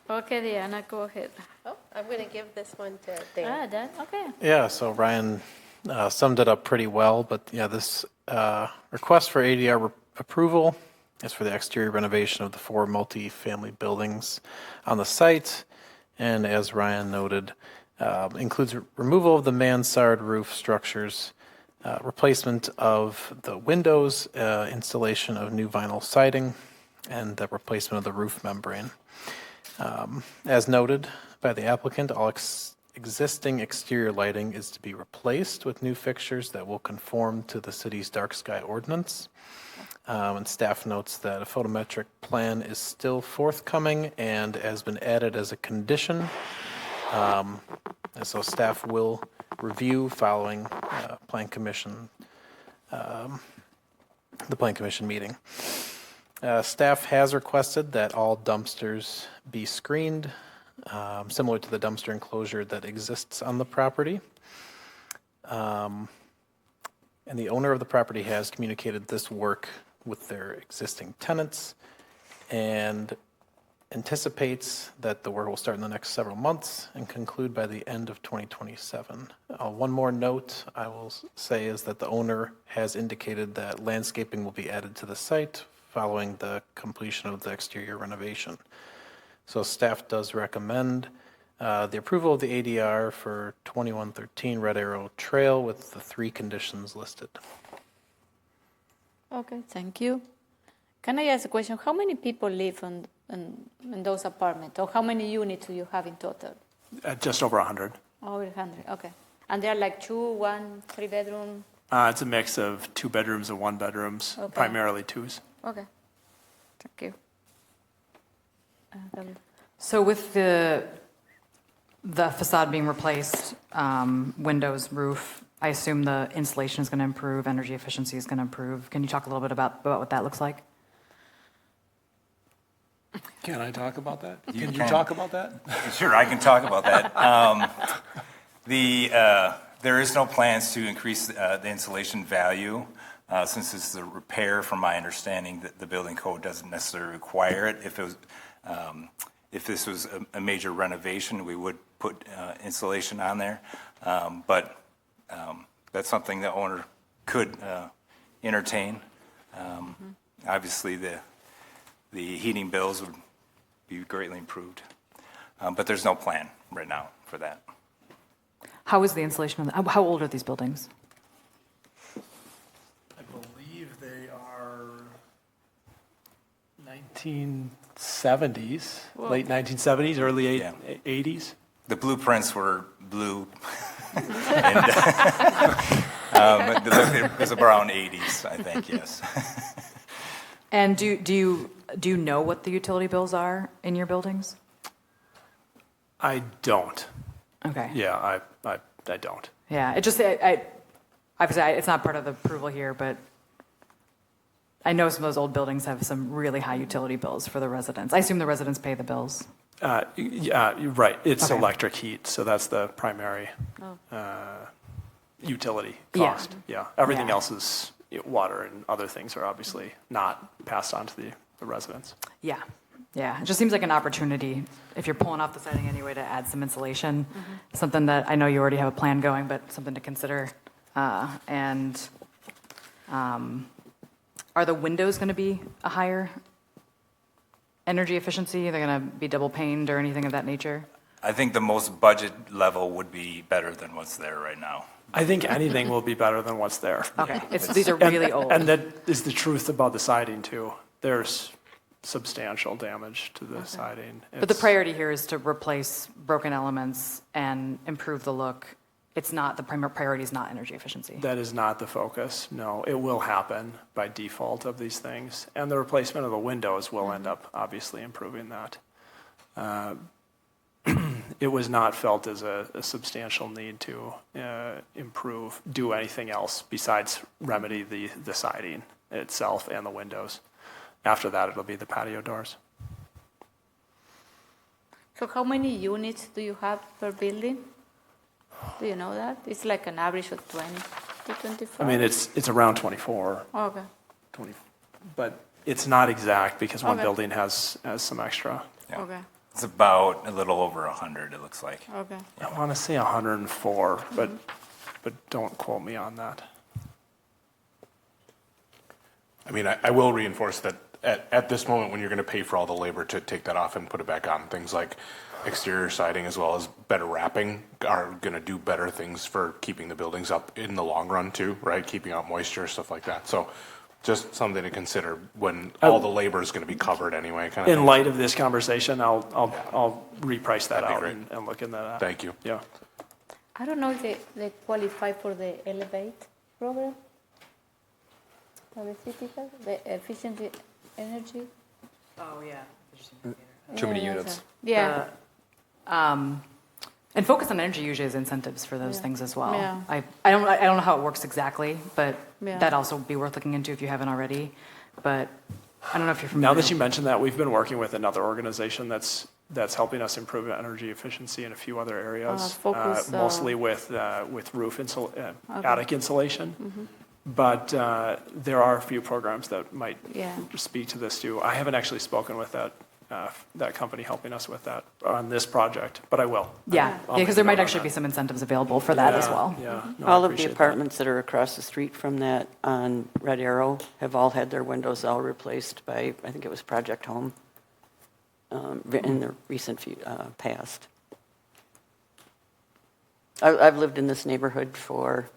Okay, Diana, go ahead. Oh, I'm going to give this one to Dan. Ah, that, okay. Yeah, so Ryan summed it up pretty well, but yeah, this request for ADR approval is for the exterior renovation of the 4 multi-family buildings on the site, and as Ryan noted, includes removal of the mansard roof structures, replacement of the windows, installation of new vinyl siding, and the replacement of the roof membrane. As noted by the applicant, all existing exterior lighting is to be replaced with new fixtures that will conform to the city's dark sky ordinance. And staff notes that a photometric plan is still forthcoming and has been added as a condition. And so staff will review following the Plan Commission meeting. Staff has requested that all dumpsters be screened, similar to the dumpster enclosure that exists on the property. And the owner of the property has communicated this work with their existing tenants and anticipates that the work will start in the next several months and conclude by the end of 2027. One more note I will say is that the owner has indicated that landscaping will be added to the site following the completion of the exterior renovation. So staff does recommend the approval of the ADR for 2113 Red Arrow Trail with the 3 conditions listed. Okay, thank you. Can I ask a question? How many people live in those apartments, or how many units do you have in total? Just over 100. Over 100, okay. And they're like 2, 1, 3 bedroom? It's a mix of 2 bedrooms and 1 bedrooms, Okay. primarily 2s. Okay, thank you. So with the facade being replaced, windows, roof, I assume the insulation is going to improve, energy efficiency is going to improve. Can you talk a little bit about what that looks like? Can I talk about that? You Can you can. talk about that? Sure, I can talk about that. There is no plans to increase the insulation value. Since this is a repair, from my understanding, that the building code doesn't necessarily require it. If this was a major renovation, we would put insulation on there. But that's something the owner could entertain. Obviously, the heating bills would be greatly improved. But there's no plan right now for that. How is the insulation? How old are these buildings? I believe they are 1970s, Whoa. late 1970s, early 80s. The blueprints were blue But it was around 80s, I think, yes. And do you know what the utility bills are in your buildings? I don't. Okay. Yeah, I don't. Yeah, it just, obviously, it's not part of the approval here, but I know some of those old buildings have some really high utility bills for the residents. I assume the residents pay the bills. Yeah, you're right. It's Okay. electric heat, so that's the primary utility Yeah. cost. Yeah. Everything Yeah. else is water, and other things are obviously not passed on to the residents. Yeah, yeah. It just seems like an opportunity, if you're pulling off the siding anyway, to add some insulation, something that I know you already have a plan going, but something to consider. Are the windows going to be a higher energy efficiency? They're going to be double paned or anything of that nature? I think the most budget level would be better than what's there right now. I think anything will be better than what's there. Okay, these are really old. And that is the truth about the siding, too. There's substantial damage to the siding. But the priority here is to replace broken elements and improve the look. It's not, the primary priority is not energy efficiency. That is not the focus, no. It will happen by default of these things. And the replacement of the windows will end up obviously improving that. It was not felt as a substantial need to do anything else besides remedy the siding itself and the windows. After that, it'll be the patio doors. So how many units do you have per building? Do you know that? It's like an average of 20 to 24? I mean, it's around 24. Okay. 20, but it's not exact because one Okay. building has some extra. Yeah. Okay. It's about a little over 100, it looks like. Okay. I want to say 104, but don't quote me on that. I mean, I will reinforce that at this moment, when you're going to pay for all the labor to take that off and put it back on, things like exterior siding as well as better wrapping are going to do better things for keeping the buildings up in the long run too, right? Keeping out moisture, stuff like that. So just something to consider when all the labor is going to be covered anyway. Kind of In thing. light of this conversation, I'll reprice that That'd be out great. and look in that. Thank you. Yeah. I don't know if they qualify for the Elevate program. Or the city has, the efficiency energy. Oh, yeah. Too many Yeah, units. Yeah. And Focus on Energy usually has incentives for those things as well. Yeah. I don't know how it works exactly, but Yeah. that'd also be worth looking into if you haven't already. But I don't know if you're familiar. Now that you mentioned that, we've been working with another organization that's helping us improve energy efficiency in a few other areas, Focus, mostly with roof attic insulation. But there are a few programs that might speak to this too. I haven't actually spoken with that company helping us with that on this project, but I will. Yeah, because there might actually be some incentives available for that as well. Yeah. No, I All of the appreciate that. apartments that are across the street from that on Red Arrow have all had their windows all replaced by, I think it was Project Home, in the recent past. I've lived in this neighborhood for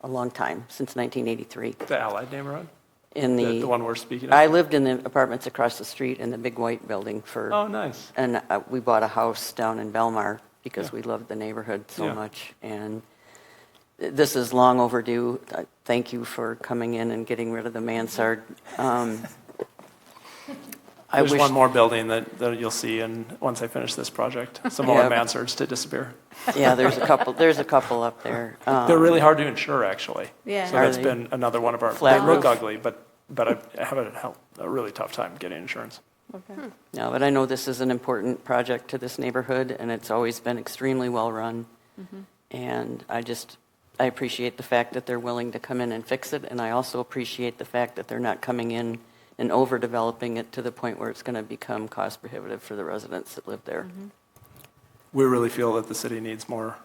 a long time, since 1983. The Allied neighborhood? In The one we're speaking of? I lived in the apartments across the street in the big white building for. Oh, nice. And we bought a house down in Belmar because Yeah. we loved the neighborhood so Yeah. much. And this is long overdue. Thank you for coming in and getting rid of the mansard. There's one more building that you'll see once I finish this project. Some more Yeah. mansards to disappear. Yeah, there's a couple up there. They're really hard to insure, actually. Yeah. So Are that's they? been another one of our. Flat They look roof? ugly, but I have a really tough time getting insurance. Okay. No, but I know this is an important project to this neighborhood, and it's always been extremely well-run. And I appreciate the fact that they're willing to come in and fix it, and I also appreciate the fact that they're not coming in and overdeveloping it to the point where it's going to become cost prohibitive for the residents that live there. We really feel that the city needs more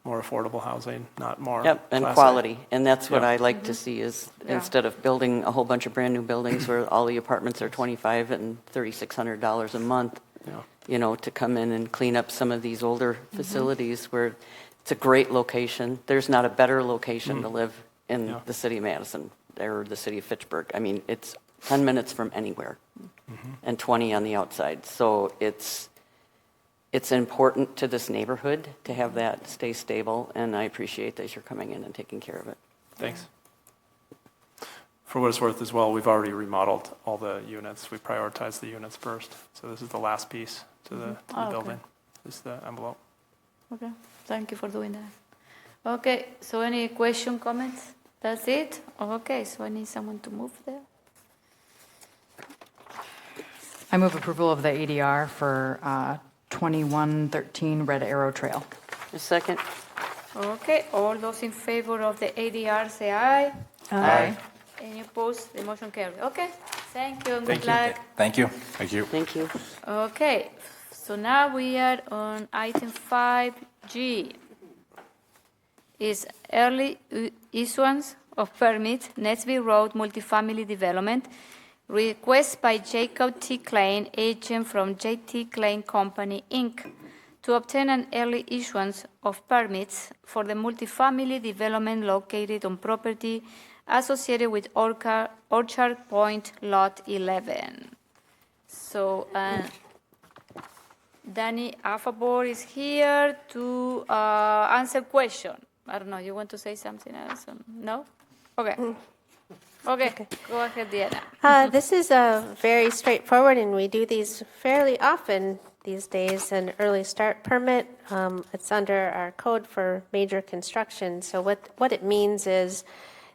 affordable housing, not more. Yep, and Class A. quality. And that's what Yeah. I like to see is instead of building a whole bunch of brand-new buildings where all the apartments are $2,500 and $3,600 a month, Yeah. to come in and clean up some of these older facilities where it's a great location. There's not a better location to live in Yeah. the city of Madison or the city of Fitchburg. I mean, it's 10 minutes from anywhere and 20 on the outside. So it's important to this neighborhood to have that stay stable, and I appreciate that you're coming in and taking care of it. Thanks. For what it's worth as well, we've already remodeled all the units. We prioritized the units first. So this is the last piece to the building. This is the envelope. Okay, thank you for doing that. Okay, so any question, comments? That's it? Okay, so I need someone to move there. I move approval of the ADR for 2113 Red Arrow Trail. A second. Okay, all those in favor of the ADR say aye. Aye. Any opposed? The motion carries. Okay, thank you and Thank good you. luck. Thank you. Thank you. Thank you. Okay, so now we are on item 5G. Is early issuance of permit, Nesby Road Multifamily Development, request by Jacob T. Klein, agent from JT Klein Company, Inc., to obtain an early issuance of permits for the multifamily development located on property associated with Orchard Point Lot 11. So, Danny Affabor is here to answer question. I don't know, you want to say something else? No? Okay. Okay, go ahead, Diana. This is very straightforward, and we do these fairly often these days, an early start permit. It's under our code for major construction. So what it means is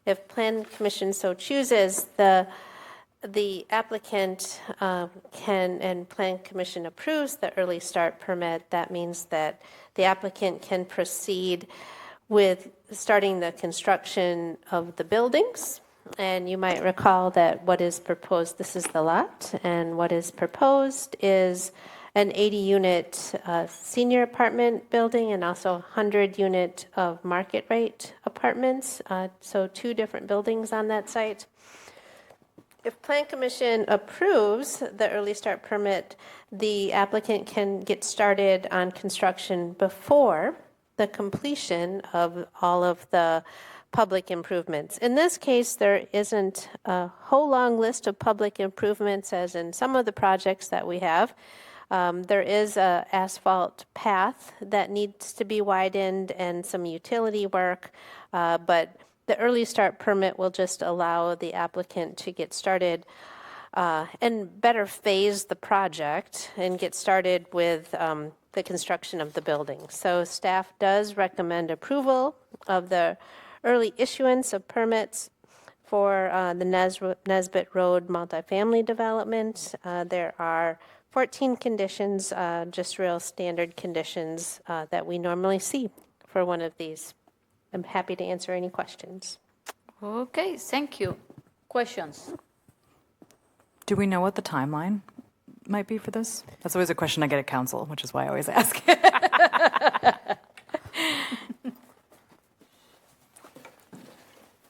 if Plan Commission so chooses, the applicant can, and Plan Commission approves the early start permit, that means that the applicant can proceed with starting the construction of the buildings. And you might recall that what is proposed, this is the lot, and what is proposed is an 80-unit senior apartment building and also 100-unit of market rate apartments, so 2 different buildings on that site. If Plan Commission approves the early start permit, the applicant can get started on construction before the completion of all of the public improvements. In this case, there isn't a whole long list of public improvements as in some of the projects that we have. There is an asphalt path that needs to be widened and some utility work, but the early start permit will just allow the applicant to get started and better phase the project and get started with the construction of the building. So staff does recommend approval of the early issuance of permits for the Nesbitt Road multifamily development. There are 14 conditions, just real standard conditions that we normally see for one of these. I'm happy to answer any questions. Okay, thank you. Questions? Do we know what the timeline might be for this? That's always a question I get at council, which is why I always ask.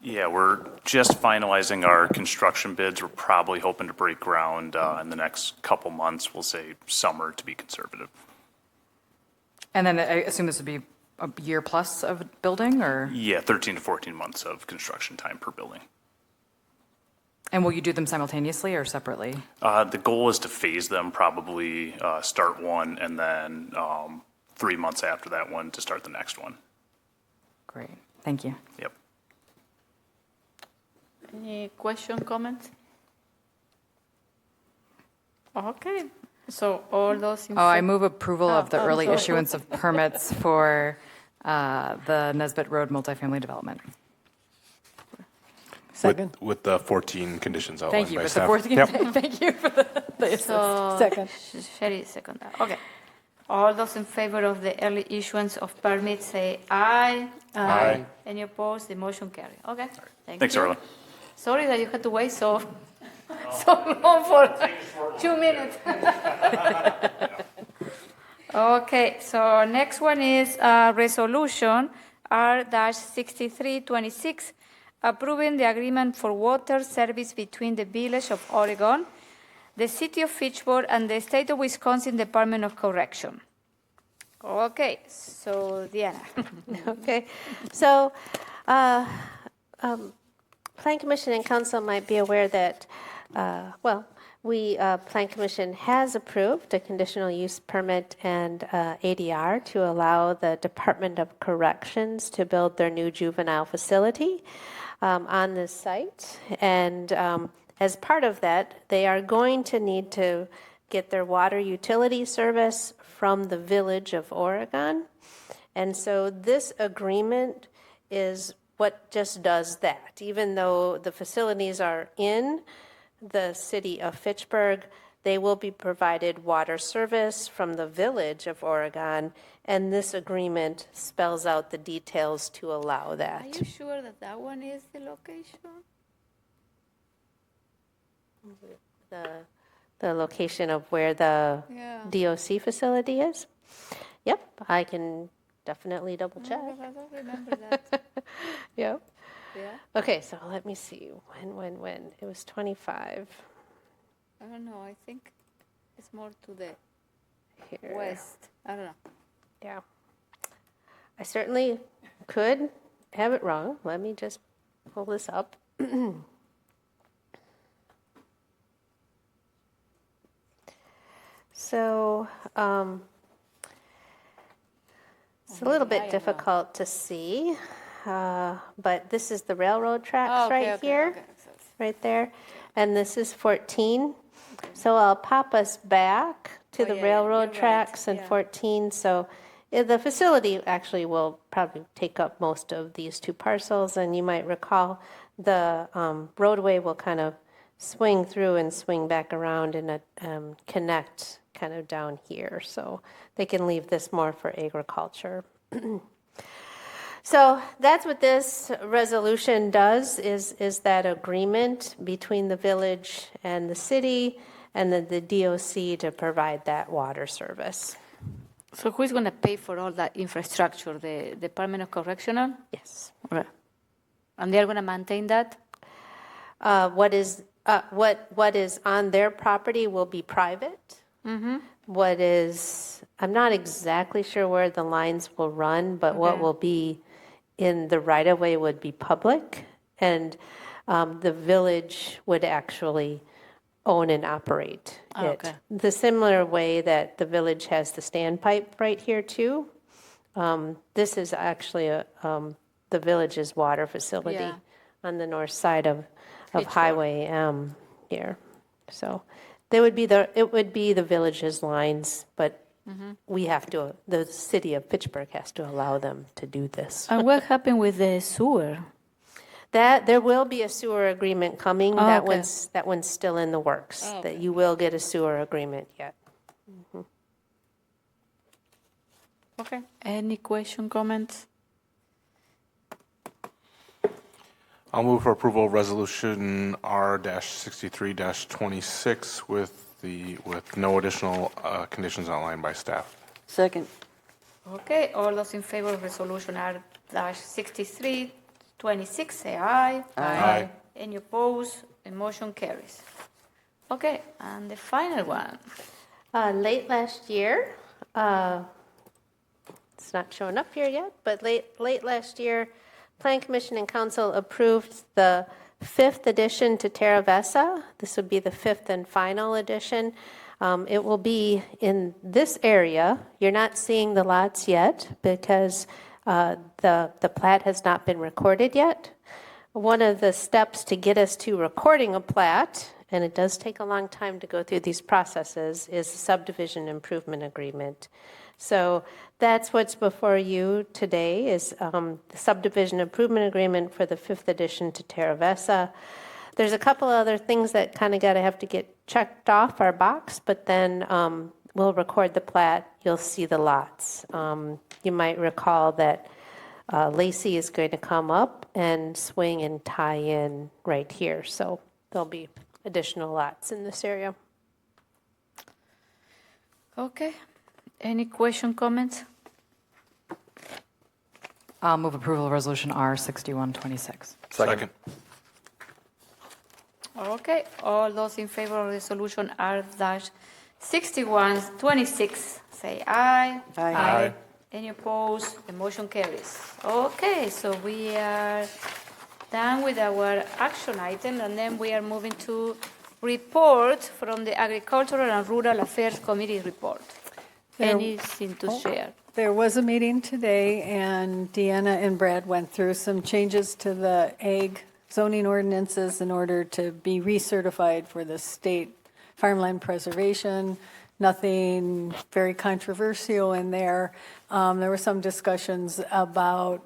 Yeah, we're just finalizing our construction bids. We're probably hoping to break ground in the next couple months. We'll say summer to be conservative. And then I assume this would be a year plus of building, or? Yeah, 13 to 14 months of construction time per building. And will you do them simultaneously or separately? The goal is to phase them, probably start one and then 3 months after that one to start the next one. Great, thank you. Yep. Any question, comments? Okay, so all those in I move approval of the early sorry. issuance of permits for the Nesbitt Road multifamily development. Second. With the 14 conditions outlined Thank you, by with the staff. 14, Yep. thank you for the assist. So, Second. Sherry, second. Okay. All those in favor of the early issuance of permits say aye. Aye. Any opposed? The motion carries. Okay, Thanks, you. Arlen. Sorry that you had to wait so long for 2 minutes. Okay, so next one is resolution R-6326, approving the agreement for water service between the Village of Oregon, the City of Fitchburg, and the State of Wisconsin Department of Correction. Okay, so Diana. Okay, so Plan Commission and Council might be aware that, Plan Commission has approved a conditional use permit and ADR to allow the Department of Corrections to build their new juvenile facility on this site. And as part of that, they are going to need to get their water utility service from the Village of Oregon. And so this agreement is what just does that. Even though the facilities are in the city of Fitchburg, they will be provided water service from the Village of Oregon, and this agreement spells out the details to allow that. Are you sure that that one is the location? The location of where the DOC facility is? Yep, I can definitely double check. I don't remember that. Yep. Yeah. Okay, so let me see. When? It was 25. I don't know. I think it's more to the Here. west. I don't know. Yeah. I certainly could have it wrong. Let me just pull this up. So, it's a little bit difficult to see, but this is the railroad tracks here, right there, and this is 14. So I'll pop us back to the railroad tracks and 14. So the facility actually will probably take up most of these two parcels, and you might recall the roadway will kind of swing through and swing back around and connect kind of down here. So they can leave this more for agriculture. So that's what this resolution does, is that agreement between the village and the city and then the DOC to provide that water service. So who is going to pay for all that infrastructure? The Department of Correctional? Yes. Okay. And they're going to maintain that? What is on their property will be private. Mm-hmm. What is, I'm not exactly sure where the lines will run, but what will be in the right-of-way would be public, and the village would actually own and operate it. Okay. The similar way that the village has the standpipe right here too. This is actually the village's water facility on the north side of Highway M here. So it would be the village's lines, but we have to, the city of Fitchburg has to allow them to do this. And what happened with the sewer? That there will be a sewer agreement coming. Oh, that okay. one's still in the works. Oh, That you will get a sewer agreement yet. Okay. Any question, comments? I'll move for approval of resolution R-63-26 with no additional conditions outlined by staff. Second. Okay, all those in favor of resolution R-63-26, say aye. Aye. Any opposed? The motion carries. Okay, and the final one. Late last year, it's not showing up here yet, but late last year, Plan Commission and Council approved the 5th edition to Terra Vesa. This would be the 5th and final edition. It will be in this area. You're not seeing the lots yet because the plat has not been recorded yet. One of the steps to get us to recording a plat, and it does take a long time to go through these processes, is the subdivision improvement agreement. So that's what's before you today is the subdivision improvement agreement for the 5th edition to Terra Vesa. There's a couple other things that kind of have to get checked off our box, but then we'll record the plat. You'll see the lots. You might recall that Lacey is going to come up and swing and tie in right here. So there'll be additional lots in this area. Okay. Any question, comments? I'll move approval of resolution R-6126. Second. Okay, all those in favor of resolution R-6126, say aye. Aye. Any opposed? The motion carries. Okay, so we are done with our action item, and then we are moving to report from the Agricultural and Rural Affairs Committee report. Anything to share? There was a meeting today, and Deanna and Brad went through some changes to the ag zoning ordinances in order to be recertified for the state farmland preservation. Nothing very controversial in there. There were some discussions about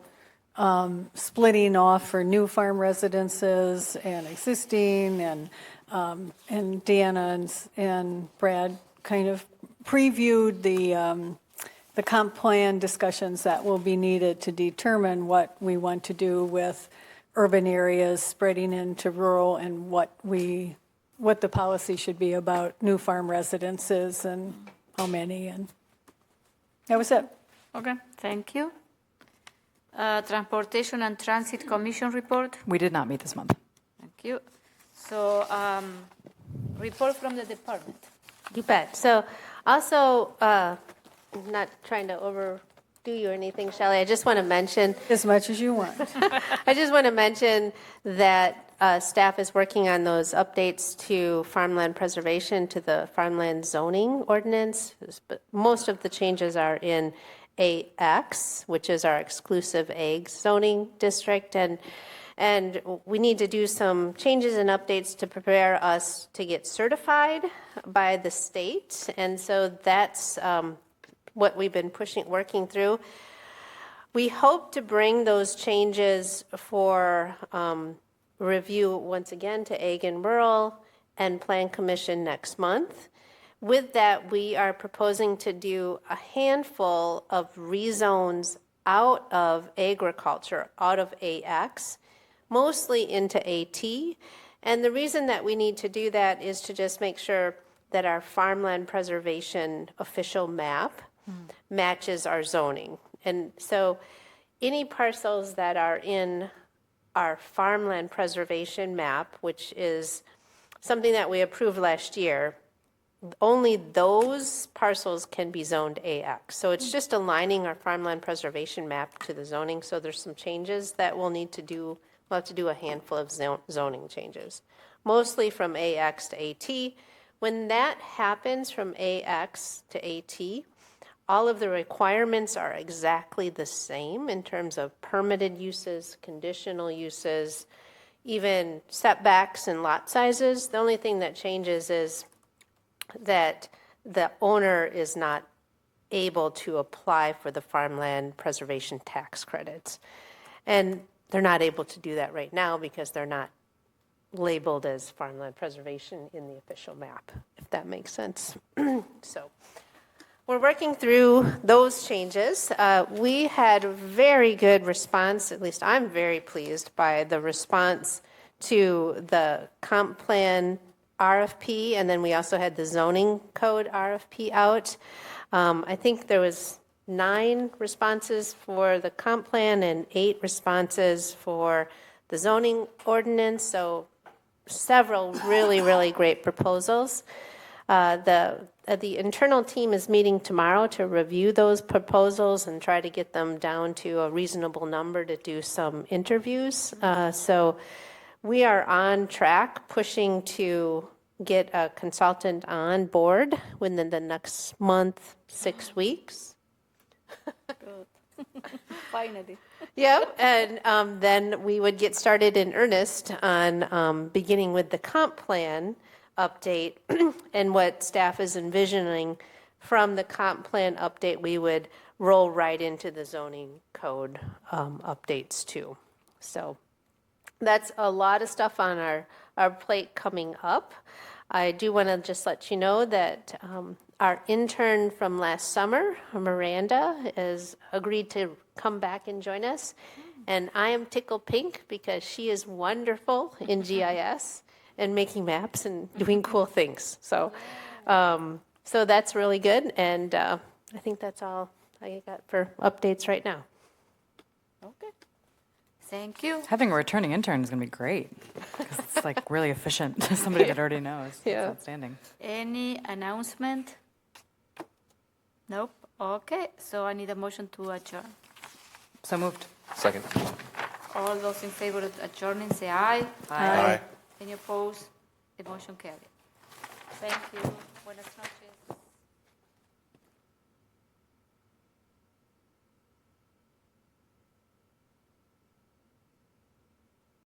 splitting off for new farm residences and existing, and Deanna and Brad kind of previewed the comp plan discussions that will be needed to determine what we want to do with urban areas spreading into rural, and what the policy should be about new farm residences and how many, and that was it. Okay, thank you. Transportation and Transit Commission report. We did not meet this month. Thank you. So, report from the department. You bet. So also, not trying to overdo you or anything, Shelley, I just want to mention. As much as you want. I just want to mention that staff is working on those updates to farmland preservation, to the farmland zoning ordinance. But most of the changes are in AX, which is our exclusive ag zoning district. And we need to do some changes and updates to prepare us to get certified by the state. And so that's what we've been working through. We hope to bring those changes for review once again to Ag and Rural and Plan Commission next month. With that, we are proposing to do a handful of rezones out of agriculture, out of AX, mostly into AT. And the reason that we need to do that is to just make sure that our farmland preservation official map matches our zoning. And so any parcels that are in our farmland preservation map, which is something that we approved last year, only those parcels can be zoned AX. So it's just aligning our farmland preservation map to the zoning. So there's some changes that we'll need to do. We'll have to do a handful of zoning changes, mostly from AX to AT. When that happens from AX to AT, all of the requirements are exactly the same in terms of permitted uses, conditional uses, even setbacks and lot sizes. The only thing that changes is that the owner is not able to apply for the farmland preservation tax credits. And they're not able to do that right now because they're not labeled as farmland preservation in the official map, if that makes sense. So we're working through those changes. We had a very good response, at least I'm very pleased by the response to the comp plan RFP, and then we also had the zoning code RFP out. I think there was 9 responses for the comp plan and 8 responses for the zoning ordinance, so several really, really great proposals. The internal team is meeting tomorrow to review those proposals and try to get them down to a reasonable number to do some interviews. So we are on track, pushing to get a consultant on board within the next month, 6 weeks. Finally. Yep, and then we would get started in earnest on beginning with the comp plan update. And what staff is envisioning from the comp plan update, we would roll right into the zoning code updates too. So that's a lot of stuff on our plate coming up. I do want to just let you know that our intern from last summer, Miranda, has agreed to come back and join us. And I am tickled pink because she is wonderful in GIS and making maps and doing cool things. So so that's really good. And I think that's all I got for updates right now. Okay. Thank you. Having a returning intern is going to be great because it's like really efficient. Somebody that already knows. Yeah. That's outstanding. Any announcement? Nope. Okay. So I need a motion to adjourn. So moved. Second. All those in favor of adjourning, say aye. Aye. Any opposed? The motion carried. Thank you. Buenas noches.